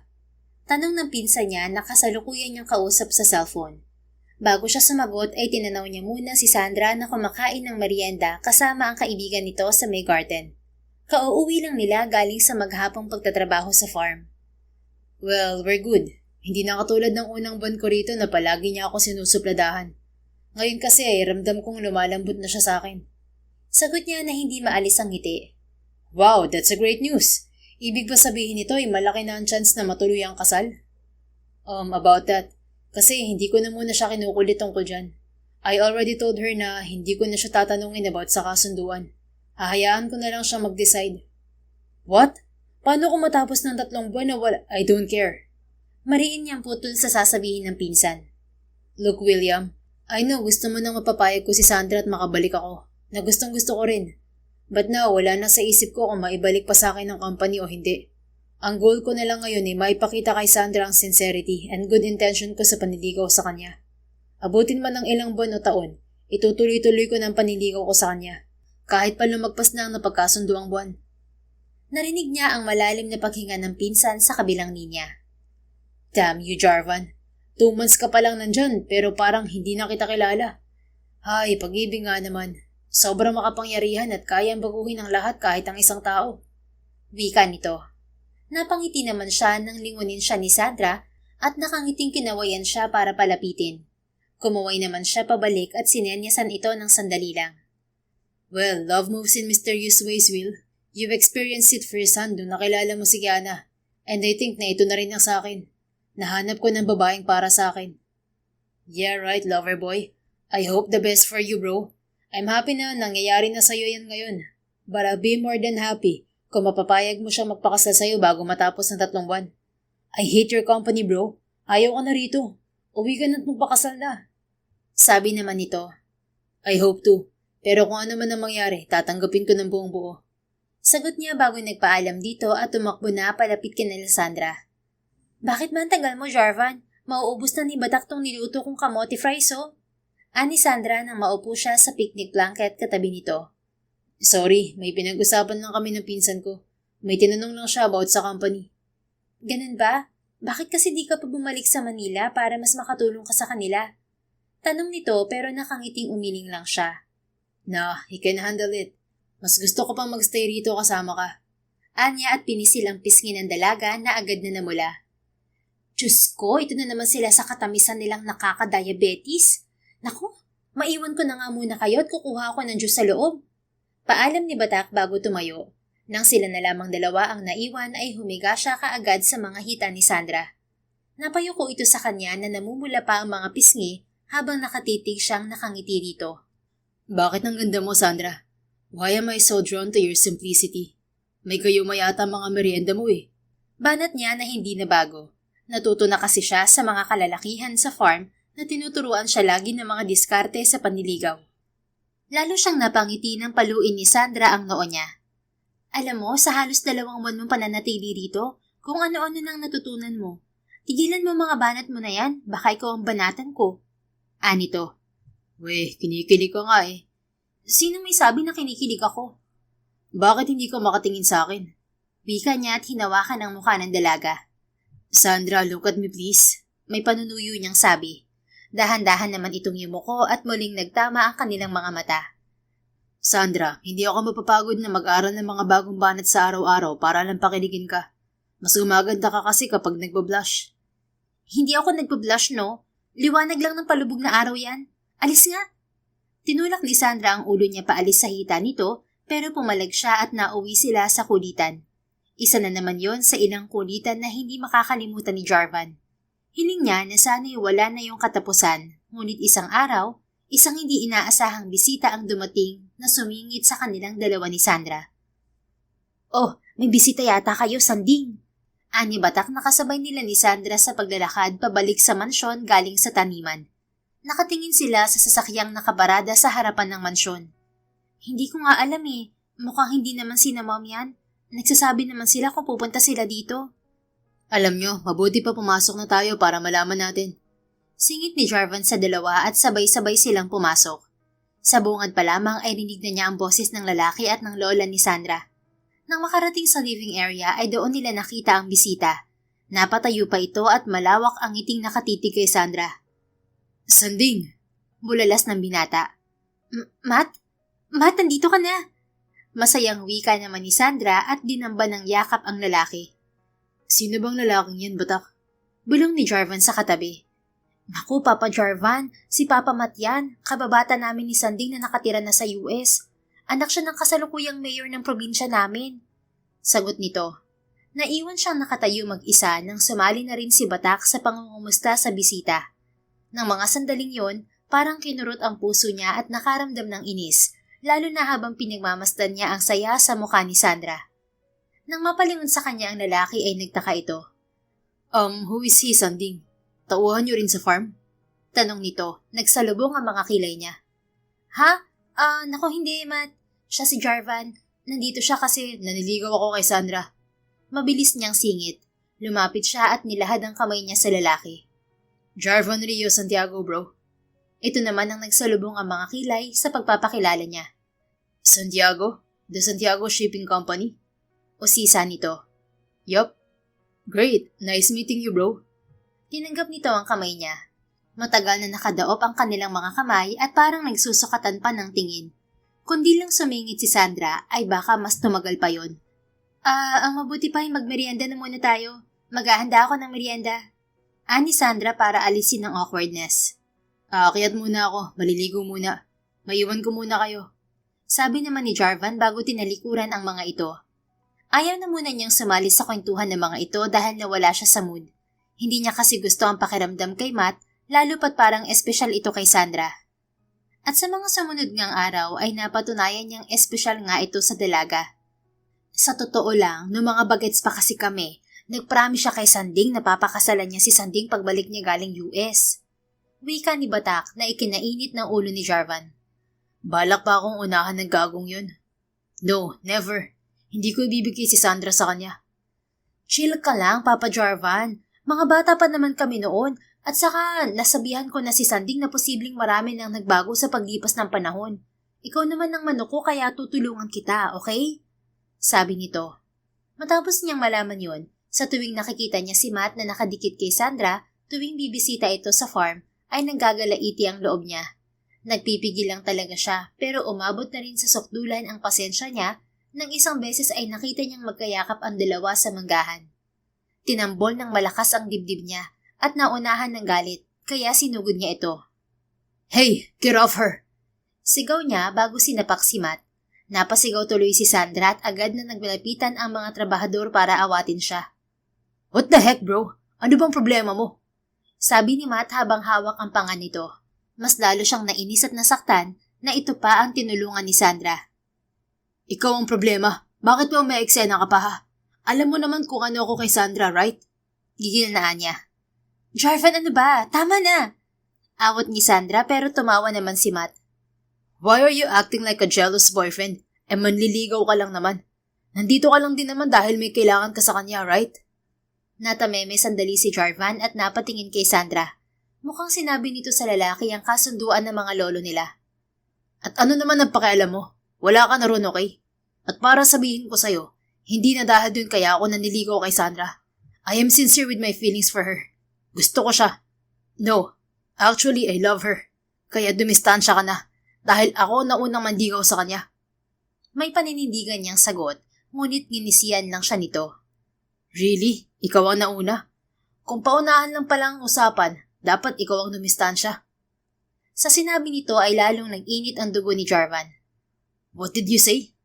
Tanong ng pinsan niya na kasalukuyan niyang kausap sa cellphone. Bago siya sumagot ay tinanaw niya muna si Sandra na kumakain ng merienda kasama ang kaibigan nito sa May Garden. Kauuwi lang nila galing sa maghapong pagtatrabaho sa farm. Well, we're good. Hindi na katulad ng unang buwan ko rito na palagi niya ako sinusupladahan. Ngayon kasi ay ramdam kong lumalambot na siya sa akin. Sagot niya na hindi maalis ang ngiti. Wow, that's a great news. Ibig ba sabihin nito ay malaki na ang chance na matuloy ang kasal? About that. Kasi hindi ko na muna siya kinukulit tungkol dyan. I already told her na hindi ko na siya tatanungin about sa kasunduan. Hahayaan ko na lang siya mag-decide. What? Paano kung matapos ng 3 buwan na wala? I don't care. Mariin niyang putol sa sasabihin ng pinsan. Look, William, I know gusto mo nang mapapayag ko si Sandra at makabalik ako. Na gustong gusto ko rin. But now, wala na sa isip ko kung maibalik pa sa akin ng company o hindi. Ang goal ko na lang ngayon ay maipakita kay Sandra ang sincerity and good intention ko sa paniligaw sa kanya. Abutin man ng ilang buwan o taon, itutuloy-tuloy ko ng paniligaw ko sa kanya. Kahit pa lumagpas na ang napagkasundo ang buwan. Narinig niya ang malalim na paghinga ng pinsan sa kabilang linya. Damn you, Jarvan. 2 months ka pa lang nandyan pero parang hindi na kita kilala. Hay, pag-ibig nga naman. Sobrang makapangyarihan at kayang baguhin ang lahat kahit ang isang tao. Wika nito. Napangiti naman siya nang lingunin siya ni Sandra at nakangiting kinawayan siya para palapitin. Kumaway naman siya pabalik at sinenyasan ito ng sandali lang. Well, love moves in mysterious ways, Will. You've experienced it firsthand nung nakilala mo si Gianna. And I think na ito na rin ang sa akin. Nahanap ko ng babaeng para sa akin. Yeah, right, lover boy. I hope the best for you, bro. I'm happy na nangyayari na sa'yo yan ngayon. But I'll be more than happy kung mapapayag mo siya magpakasal sa'yo bago matapos ng 3 buwan. I hate your company, bro. Ayaw ka na rito. Uwi ka na't magpakasal na. Sabi naman nito. I hope to. Pero kung ano man ang mangyari, tatanggapin ko ng buong buo. Sagot niya bago nagpaalam dito at tumakbo na palapit kina Sandra. Bakit man tagal mo, Jarvan? Mauubos na ni Batak tong niluto kong kamote fries, oh? Ani Sandra nang maupo siya sa picnic blanket katabi nito. Sorry, may pinag-usapan lang kami ng pinsan ko. May tinanong lang siya about sa company. Ganun ba? Bakit kasi di ka pa bumalik sa Manila para mas makatulong ka sa kanila? Tanong nito pero nakangiting umiling lang siya. Nah, he can handle it. Mas gusto ko pang magstay rito kasama ka. Anya at pinisil ang pisngi ng dalaga na agad na namula. Diyos ko, ito na naman sila sa katamisan nilang nakaka-diabetes. Naku, maiwan ko na nga muna kayo at kukuha ako ng juice sa loob. Paalam ni Batak bago tumayo. Nang sila na lamang dalawa ang naiwan ay humiga siya kaagad sa mga hita ni Sandra. Napayuko ito sa kanya na namumula pa ang mga pisngi habang nakatitig siyang nakangiti rito. Bakit ang ganda mo, Sandra? Why am I so drawn to your simplicity? May kayo mayata mga merienda mo eh. Banat niya na hindi na bago. Natuto na kasi siya sa mga kalalakihan sa farm na tinuturuan siya lagi ng mga diskarte sa panliligaw. Lalo siyang napangiti ng paluin ni Sandra ang noo niya. Alam mo, sa halos 2 buwan mong pananatili rito, kung ano-ano nang natutunan mo. Tigilan mo mga banat mo na yan, baka ikaw ang banatan ko. Anito. Weh, kinikilig ka nga eh. Sino may sabi na kinikilig ako? Bakit hindi ka makatingin sa akin? Wika niya at hinawakan ang mukha ng dalaga. Sandra, look at me please. May panunuyo niyang sabi. Dahan-dahan naman itong yumuko at muling nagtama ang kanilang mga mata. Sandra, hindi ako mapapagod na mag-aral ng mga bagong banat sa araw-araw para lang pakiligin ka. Mas gumaganda ka kasi kapag nagbo-blush. Hindi ako nagbo-blush, no? Liwanag lang ng palubog na araw yan. Alis nga! Tinulak ni Sandra ang ulo niya paalis sa hita nito pero pumalag siya at nauwi sila sa kulitan. Isa na naman yon sa ilang kulitan na hindi makakalimutan ni Jarvan. Hiling niya na sana'y wala na yung katapusan, ngunit isang araw, isang hindi inaasahang bisita ang dumating na sumingit sa kanilang dalawa ni Sandra. Oh, may bisita yata kayo, Sanding! Ani Batak nakasabay nila ni Sandra sa paglalakad pabalik sa mansyon galing sa taniman. Nakatingin sila sa sasakyang nakabarada sa harapan ng mansyon. Hindi ko nga alam eh, mukhang hindi naman sina Mom yan. Nagsasabi naman sila kung pupunta sila dito. Alam nyo, mabuti pa pumasok na tayo para malaman natin. Singit ni Jarvan sa dalawa at sabay-sabay silang pumasok. Sa bungad pa lamang ay rinig na niya ang boses ng lalaki at ng lola ni Sandra. Nang makarating sa living area ay doon nila nakita ang bisita. Napatayo pa ito at malawak ang ngiting nakatitig kay Sandra. Sanding! Bulalas ng binata. Matt? Matt, nandito ka na! Masayang wika naman ni Sandra at dinamba ng yakap ang lalaki. Sino bang lalaking yan, Batak? Bulong ni Jarvan sa katabi. Naku, Papa Jarvan, si Papa Matt yan, kababata namin ni Sanding na nakatira na sa US. Anak siya ng kasalukuyang mayor ng probinsya namin. Sagot nito. Naiwan siyang nakatayo mag-isa nang sumali na rin si Batak sa pangungumusta sa bisita. Nang mga sandaling yon, parang kinurot ang puso niya at nakaramdam ng inis, lalo na habang pinagmamasdan niya ang saya sa mukha ni Sandra. Nang mapalingon sa kanya ang lalaki ay nagtaka ito. Who is he, Sanding? Tauhan niyo rin sa farm? Tanong nito, nagsalubong ang mga kilay niya. Ha? Nako hindi, Matt. Siya si Jarvan. Nandito siya kasi naniligaw ako kay Sandra. Mabilis niyang singit. Lumapit siya at nilahad ang kamay niya sa lalaki. Jarvan Rio Santiago, bro. Ito naman ang nagsalubong ang mga kilay sa pagpapakilala niya. Santiago? The Santiago Shipping Company? Usisa nito. Yup. Great. Nice meeting you, bro. Tinanggap nito ang kamay niya. Matagal na nakadaop ang kanilang mga kamay at parang nagsusukatan pa ng tingin. Kundi lang sumingit si Sandra ay baka mas tumagal pa yon. Ang mabuti pa ay magmerienda na muna tayo. Maghahanda ako ng merienda. Ani Sandra para alisin ang awkwardness. Aakyat muna ako. Maliligo muna. Maiwan ko muna kayo. Sabi naman ni Jarvan bago tinalikuran ang mga ito. Ayaw na muna niyang sumali sa kwentuhan ng mga ito dahil nawala siya sa mood. Hindi niya kasi gusto ang pakiramdam kay Matt, lalo pat parang espesyal ito kay Sandra. At sa mga sumunod ngang araw ay napatunayan niyang espesyal nga ito sa dalaga. Sa totoo lang, noong mga bagets pa kasi kami, nagpromise siya kay Sanding na papakasalan niya si Sanding pagbalik niya galing US. Wika ni Batak na ikinainit ng ulo ni Jarvan. Balak pa akong unahan ng gagong yun. No, never. Hindi ko ibibigay si Sandra sa kanya. Chill ka lang, Papa Jarvan. Mga bata pa naman kami noon at saka nasabihan ko na si Sanding na posibleng marami nang nagbago sa paglipas ng panahon. Ikaw naman ang manuko kaya tutulungan kita, okay? Sabi nito. Matapos niyang malaman yon, sa tuwing nakikita niya si Matt na nakadikit kay Sandra, tuwing bibisita ito sa farm, ay nanggagalaiti ang loob niya. Nagpipigil lang talaga siya pero umabot na rin sa sukdulan ang pasensya niya nang isang beses ay nakita niyang magkayakap ang dalawa sa manggahan. Tinambol ng malakas ang dibdib niya at naunahan ng galit kaya sinugod niya ito. Hey, get off her! Sigaw niya bago sinapak si Matt. Napasigaw tuloy si Sandra at agad na naglalapitan ang mga trabahador para awatin siya. What the heck, bro? Ano bang problema mo? Sabi ni Matt habang hawak ang panga nito. Mas lalo siyang nainis at nasaktan na ito pa ang tinulungan ni Sandra. Ikaw ang problema. Bakit mo may eksena ka pa ha? Alam mo naman kung ano ako kay Sandra, right? Gigil na niya. Jarvan, ano ba? Tama na! Awat ni Sandra pero tumawa naman si Matt. Why are you acting like a jealous boyfriend? Manliligaw ka lang naman. Nandito ka lang din naman dahil may kailangan ka sa kanya, right? Natameme sandali si Jarvan at napatingin kay Sandra. Mukhang sinabi nito sa lalaki ang kasunduan ng mga lolo nila. At ano naman ang pakialam mo? Wala ka na ron, okay? At para sabihin ko sa'yo, Hindi na dahil dun kaya ako naniligaw kay Sandra. I am sincere with my feelings for her. Gusto ko siya. No, actually I love her. Kaya dumistansya ka na dahil ako na unang mandigaw sa kanya. May paninindigan niyang sagot, ngunit nginisian lang siya nito. Really? Ikaw ang nauna? Kung paunahan lang palang usapan, dapat ikaw ang dumistansya. Sa sinabi nito ay lalong nag-init ang dugo ni Jarvan. What did you say?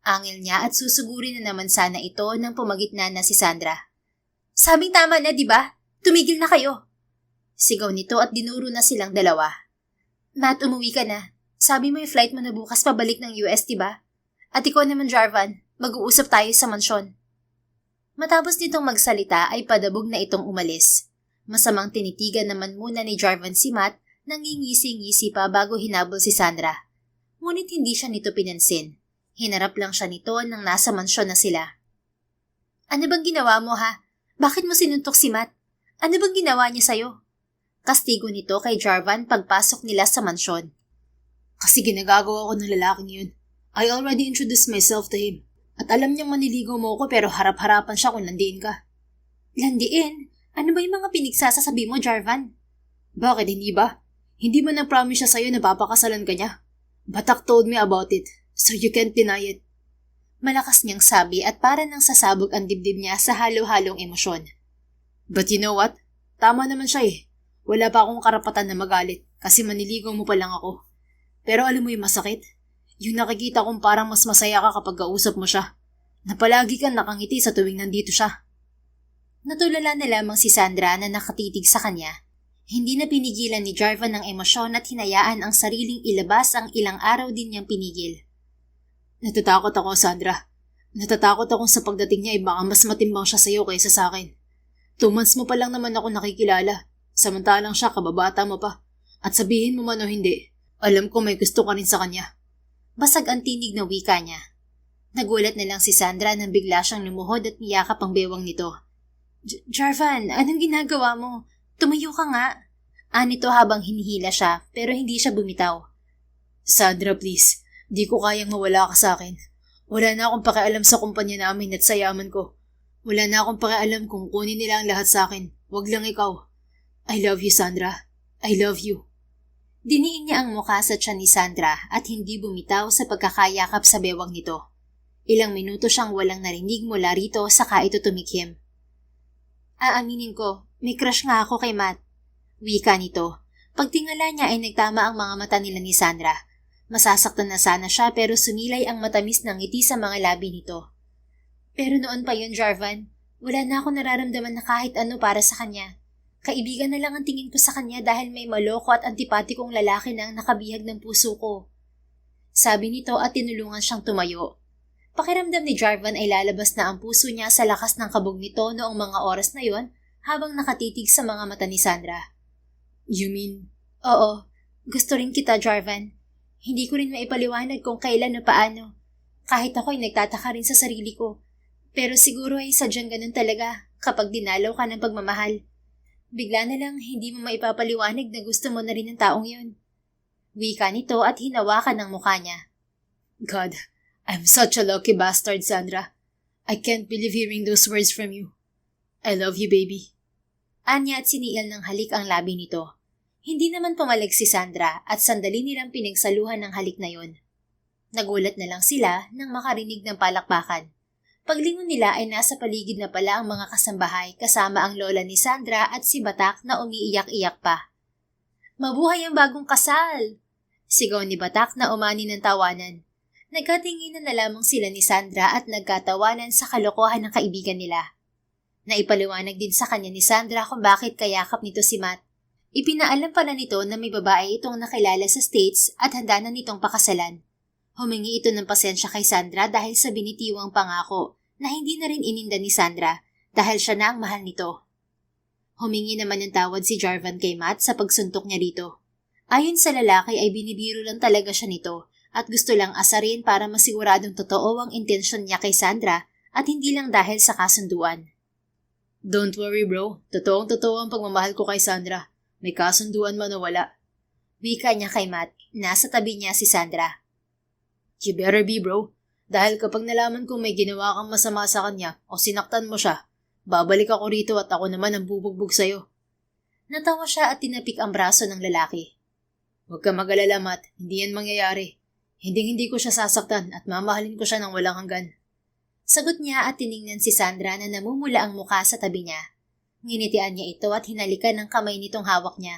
Angil niya at susugurin na naman sana ito nang pumagitna na si Sandra. Sabing tama na, di ba? Tumigil na kayo. Sigaw nito at dinuro na silang dalawa. Matt, umuwi ka na. Sabi mo yung flight mo na bukas pabalik ng US, di ba? At ikaw naman, Jarvan, mag-uusap tayo sa mansyon. Matapos nitong magsalita ay padabog na itong umalis. Masamang tinitigan naman muna ni Jarvan si Matt, nangingisi-ngisi pa bago hinabol si Sandra. Ngunit hindi siya nito pinansin. Hinarap lang siya nito nang nasa mansyon na sila. Ano bang ginawa mo ha? Bakit mo sinuntok si Matt? Ano bang ginawa niya sa'yo? Kastigo nito kay Jarvan pagpasok nila sa mansyon. Kasi ginagagawa ko ng lalaking yun. I already introduced myself to him. At alam niyang maniligaw mo ko pero harap-harapan siya kung landiin ka. Landiin? Ano ba yung mga pinagsasasabi mo, Jarvan? Bakit hindi ba? Hindi mo nag-promise siya sa'yo na papakasalan ka niya? Batak told me about it, so you can't deny it. Malakas niyang sabi at para nang sasabog ang dibdib niya sa halo-halong emosyon. But you know what? Tama naman siya eh. Wala pa akong karapatan na magalit kasi maniligaw mo pa lang ako. Pero alam mo yung masakit? Yung nakikita kong parang mas masaya ka kapag kausap mo siya. Na palagi kang nakangiti sa tuwing nandito siya. Natulala na lamang si Sandra na nakatitig sa kanya. Hindi na pinigilan ni Jarvan ang emosyon at hinayaan ang sariling ilabas ang ilang araw din niyang pinigil. Natatakot ako, Sandra. Natatakot akong sa pagdating niya ay baka mas matimbang siya sa'yo kaysa sa akin. 2 months mo pa lang naman ako nakikilala. Samantalang siya, kababata mo pa. At sabihin mo man o hindi, alam ko may gusto ka rin sa kanya. Basag ang tinig na wika niya. Nagulat na lang si Sandra nang bigla siyang lumuhod at niyakap ang bewang nito. Jarvan, anong ginagawa mo? Tumayo ka nga. Anito habang hinihila siya pero hindi siya bumitaw. Sandra, please. Di ko kayang mawala ka sa akin. Wala na akong pakialam sa kumpanya namin at sa yaman ko. Wala na akong pakialam kung kunin nila ang lahat sa akin. Wag lang ikaw. I love you, Sandra. I love you. Diniin niya ang mukha sa tiyan ni Sandra at hindi bumitaw sa pagkakayakap sa bewang nito. Ilang minuto siyang walang narinig mula rito saka ito tumikhim. Aaminin ko, may crush nga ako kay Matt. Wika nito. Pagtingala niya ay nagtama ang mga mata nila ni Sandra. Masasaktan na sana siya pero sumilay ang matamis ng ngiti sa mga labi nito. Pero noon pa yun, Jarvan. Wala na ako nararamdaman na kahit ano para sa kanya. Kaibigan na lang ang tingin ko sa kanya dahil may maloko at antipatikong lalaki na ang nakabihag ng puso ko. Sabi nito at tinulungan siyang tumayo. Pakiramdam ni Jarvan ay lalabas na ang puso niya sa lakas ng kabog nito noong mga oras na yon habang nakatitig sa mga mata ni Sandra. You mean? Oo, gusto rin kita, Jarvan. Hindi ko rin maipaliwanag kung kailan o paano. Kahit ako'y nagtataka rin sa sarili ko. Pero siguro ay sadyang ganun talaga kapag dinalaw ka ng pagmamahal. Bigla na lang hindi mo maipapaliwanag na gusto mo na rin ng taong yun. Wika nito at hinawakan ng mukha niya. God, I'm such a lucky bastard, Sandra. I can't believe hearing those words from you. I love you, baby. Anya at siniil ng halik ang labi nito. Hindi naman pumalag si Sandra at sandali nilang pinagsaluhan ng halik na yon. Nagulat na lang sila nang makarinig ng palakpakan. Paglingon nila ay nasa paligid na pala ang mga kasambahay kasama ang lola ni Sandra at si Batak na umiiyak-iyak pa. Mabuhay ang bagong kasal! Sigaw ni Batak na umani ng tawanan. Nagkatinginan na lamang sila ni Sandra at nagkatawanan sa kalokohan ng kaibigan nila. Naipaliwanag din sa kanya ni Sandra kung bakit kayakap nito si Matt. Ipinaalam pala nito na may babae itong nakilala sa States at handa na nitong pakasalan. Humingi ito ng pasensya kay Sandra dahil sa binitiwang pangako na hindi na rin ininda ni Sandra dahil siya na ang mahal nito. Humingi naman ng tawad si Jarvan kay Matt sa pagsuntok niya rito. Ayon sa lalaki ay binibiro lang talaga siya nito at gusto lang asarin para masiguradong totoo ang intensyon niya kay Sandra at hindi lang dahil sa kasunduan. Don't worry bro, totoong-totoo ang pagmamahal ko kay Sandra. May kasunduan man o wala. Wika niya kay Matt, nasa tabi niya si Sandra. You better be bro. Dahil kapag nalaman kong may ginawa kang masama sa kanya o sinaktan mo siya, babalik ako rito at ako naman ang bubugbog sa'yo. Natawa siya at tinapik ang braso ng lalaki. Huwag ka mag-alala, Matt. Hindi yan mangyayari. Hindi ko siya sasaktan at mamahalin ko siya ng walang hanggan. Sagot niya at tiningnan si Sandra na namumula ang muka sa tabi niya. Nginitian niya ito at hinalikan ng kamay nitong hawak niya.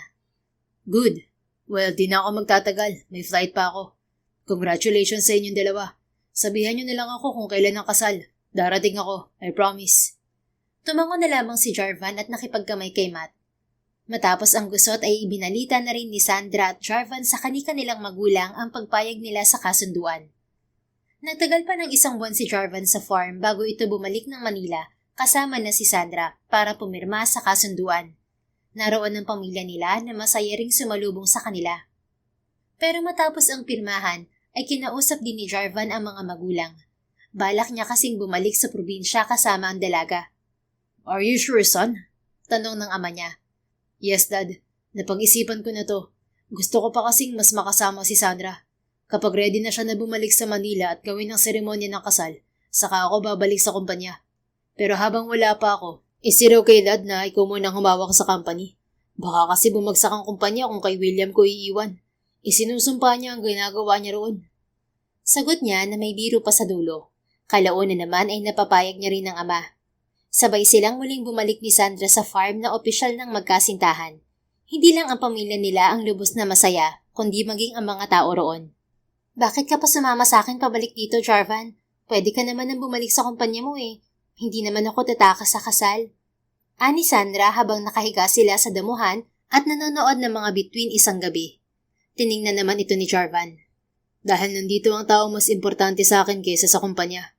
Good. Well, di na ako magtatagal. May flight pa ako. Congratulations sa inyong dalawa. Sabihan niyo na lang ako kung kailan ang kasal. Darating ako. I promise. Tumango na lamang si Jarvan at nakipagkamay kay Matt. Matapos ang gusot ay ibinalita na rin ni Sandra at Jarvan sa kani-kanilang magulang ang pagpayag nila sa kasunduan. Nagtagal pa ng 1 buwan si Jarvan sa farm bago ito bumalik ng Manila kasama na si Sandra para pumirma sa kasunduan. Naroon ang pamilya nila na masaya ring sumalubong sa kanila. Pero matapos ang pirmahan ay kinausap din ni Jarvan ang mga magulang. Balak niya kasing bumalik sa probinsya kasama ang dalaga. Are you sure, son? Tanong ng ama niya. Yes, Dad. Napag-isipan ko na to. Gusto ko pa kasing mas makasama si Sandra. Kapag ready na siya na bumalik sa Manila at gawin ang seremonya ng kasal, saka ako babalik sa kumpanya. Pero habang wala pa ako, isiraw kay Dad na ikaw munang humawak sa company. Baka kasi bumagsak ang kumpanya kung kay William ko iiwan. Isinusumpa niya ang ginagawa niya roon. Sagot niya na may biro pa sa dulo. Kalaunan naman ay napapayag niya rin ng ama. Sabay silang muling bumalik ni Sandra sa farm na opisyal ng magkasintahan. Hindi lang ang pamilya nila ang lubos na masaya, kundi maging ang mga tao roon. Bakit ka pa sumama sa akin pabalik dito, Jarvan? Pwede ka naman nang bumalik sa kumpanya mo eh. Hindi naman ako tatakas sa kasal. Ani Sandra habang nakahiga sila sa damuhan at nanonood ng mga bituin isang gabi. Tiningnan naman ito ni Jarvan. Dahil nandito ang tao mas importante sa akin kaysa sa kumpanya.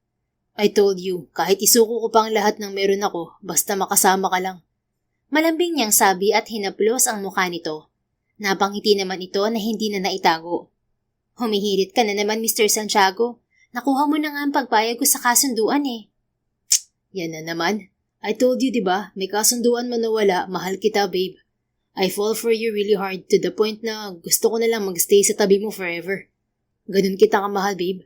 I told you, kahit isuko ko pa ang lahat ng meron ako, basta makasama ka lang. Malambing niyang sabi at hinaplos ang mukha nito. Napangiti naman ito na hindi na naitago. Humihirit ka na naman, Mr. Santiago. Nakuha mo na nga ang pagpayag ko sa kasunduan eh. Yan na naman. I told you, diba? May kasunduan man na wala, mahal kita, babe. I fall for you really hard to the point na gusto ko na lang magstay sa tabi mo forever. Ganun kita kamahal, babe.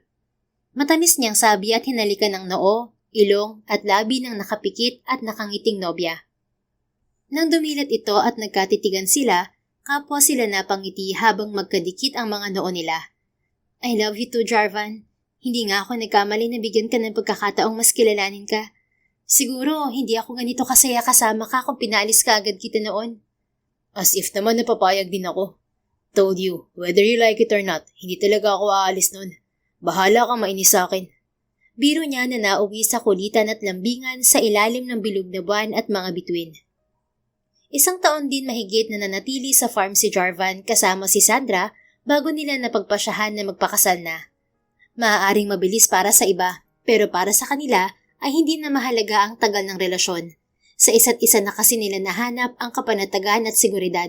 Matamis niyang sabi at hinalikan ng noo, ilong at labi ng nakapikit at nakangiting nobya. Nang dumilat ito at nagkatitigan sila, kapwa sila napangiti habang magkadikit ang mga noo nila. I love you too, Jarvan. Hindi nga ako nagkamali na bigyan ka ng pagkakataong mas kilalanin ka. Siguro, hindi ako ganito kasaya kasama ka kung pinalis ka agad kita noon. As if naman napapayag din ako. Told you, whether you like it or not, hindi talaga ako aalis nun. Bahala kang mainis sa akin. Biro niya na nauwi sa kulitan at lambingan sa ilalim ng bilog na buwan at mga bituin. 1 taon din mahigit na nanatili sa farm si Jarvan kasama si Sandra bago nila napagpasyahan na magpakasal na. Maaaring mabilis para sa iba, pero para sa kanila ay hindi na mahalaga ang tagal ng relasyon. Sa isa't isa na kasi nila nahanap ang kapanatagan at seguridad.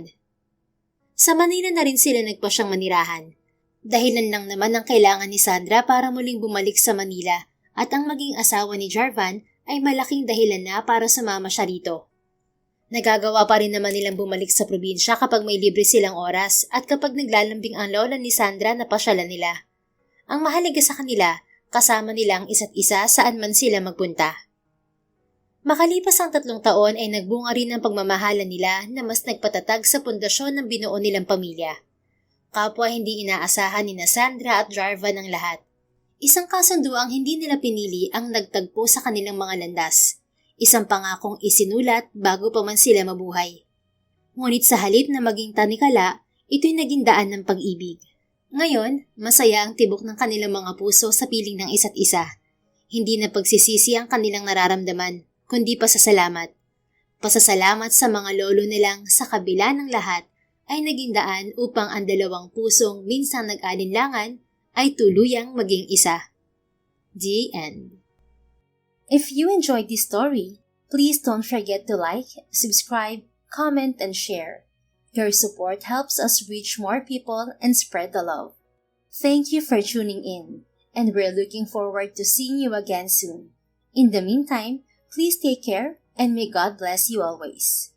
Sa Manila na rin sila nagpasyang manirahan. Dahilan lang naman ang kailangan ni Sandra para muling bumalik sa Manila at ang maging asawa ni Jarvan ay malaking dahilan na para sumama siya rito. Nagagawa pa rin naman nilang bumalik sa probinsya kapag may libre silang oras at kapag naglalambing ang lola ni Sandra na pasyalan nila. Ang mahalaga sa kanila, kasama nila ang isa't isa saan man sila magpunta. Makalipas ang 3 taon ay nagbunga rin ang pagmamahalan nila na mas nagpatatag sa pundasyon ng binuo nilang pamilya. Kapwa hindi inaasahan ni Sandra at Jarvan ang lahat. Isang kasunduang hindi nila pinili ang nagtagpo sa kanilang mga landas. Isang pangakong isinulat bago pa man sila mabuhay. Ngunit sa halip na maging tanikala, ito'y naging daan ng pag-ibig. Ngayon, masaya ang tibok ng kanilang mga puso sa piling ng isa't isa. Hindi na pagsisisi ang kanilang nararamdaman, kundi pasasalamat. Pasasalamat sa mga lolo nilang sa kabila ng lahat ay naging daan upang ang dalawang pusong minsang nag-alinlangan ay tuluyang maging isa. The end. If you enjoyed this story, please don't forget to like, subscribe, comment, and share. Your support helps us reach more people and spread the love. Thank you for tuning in, and we're looking forward to seeing you again soon. In the meantime, please take care and may God bless you always.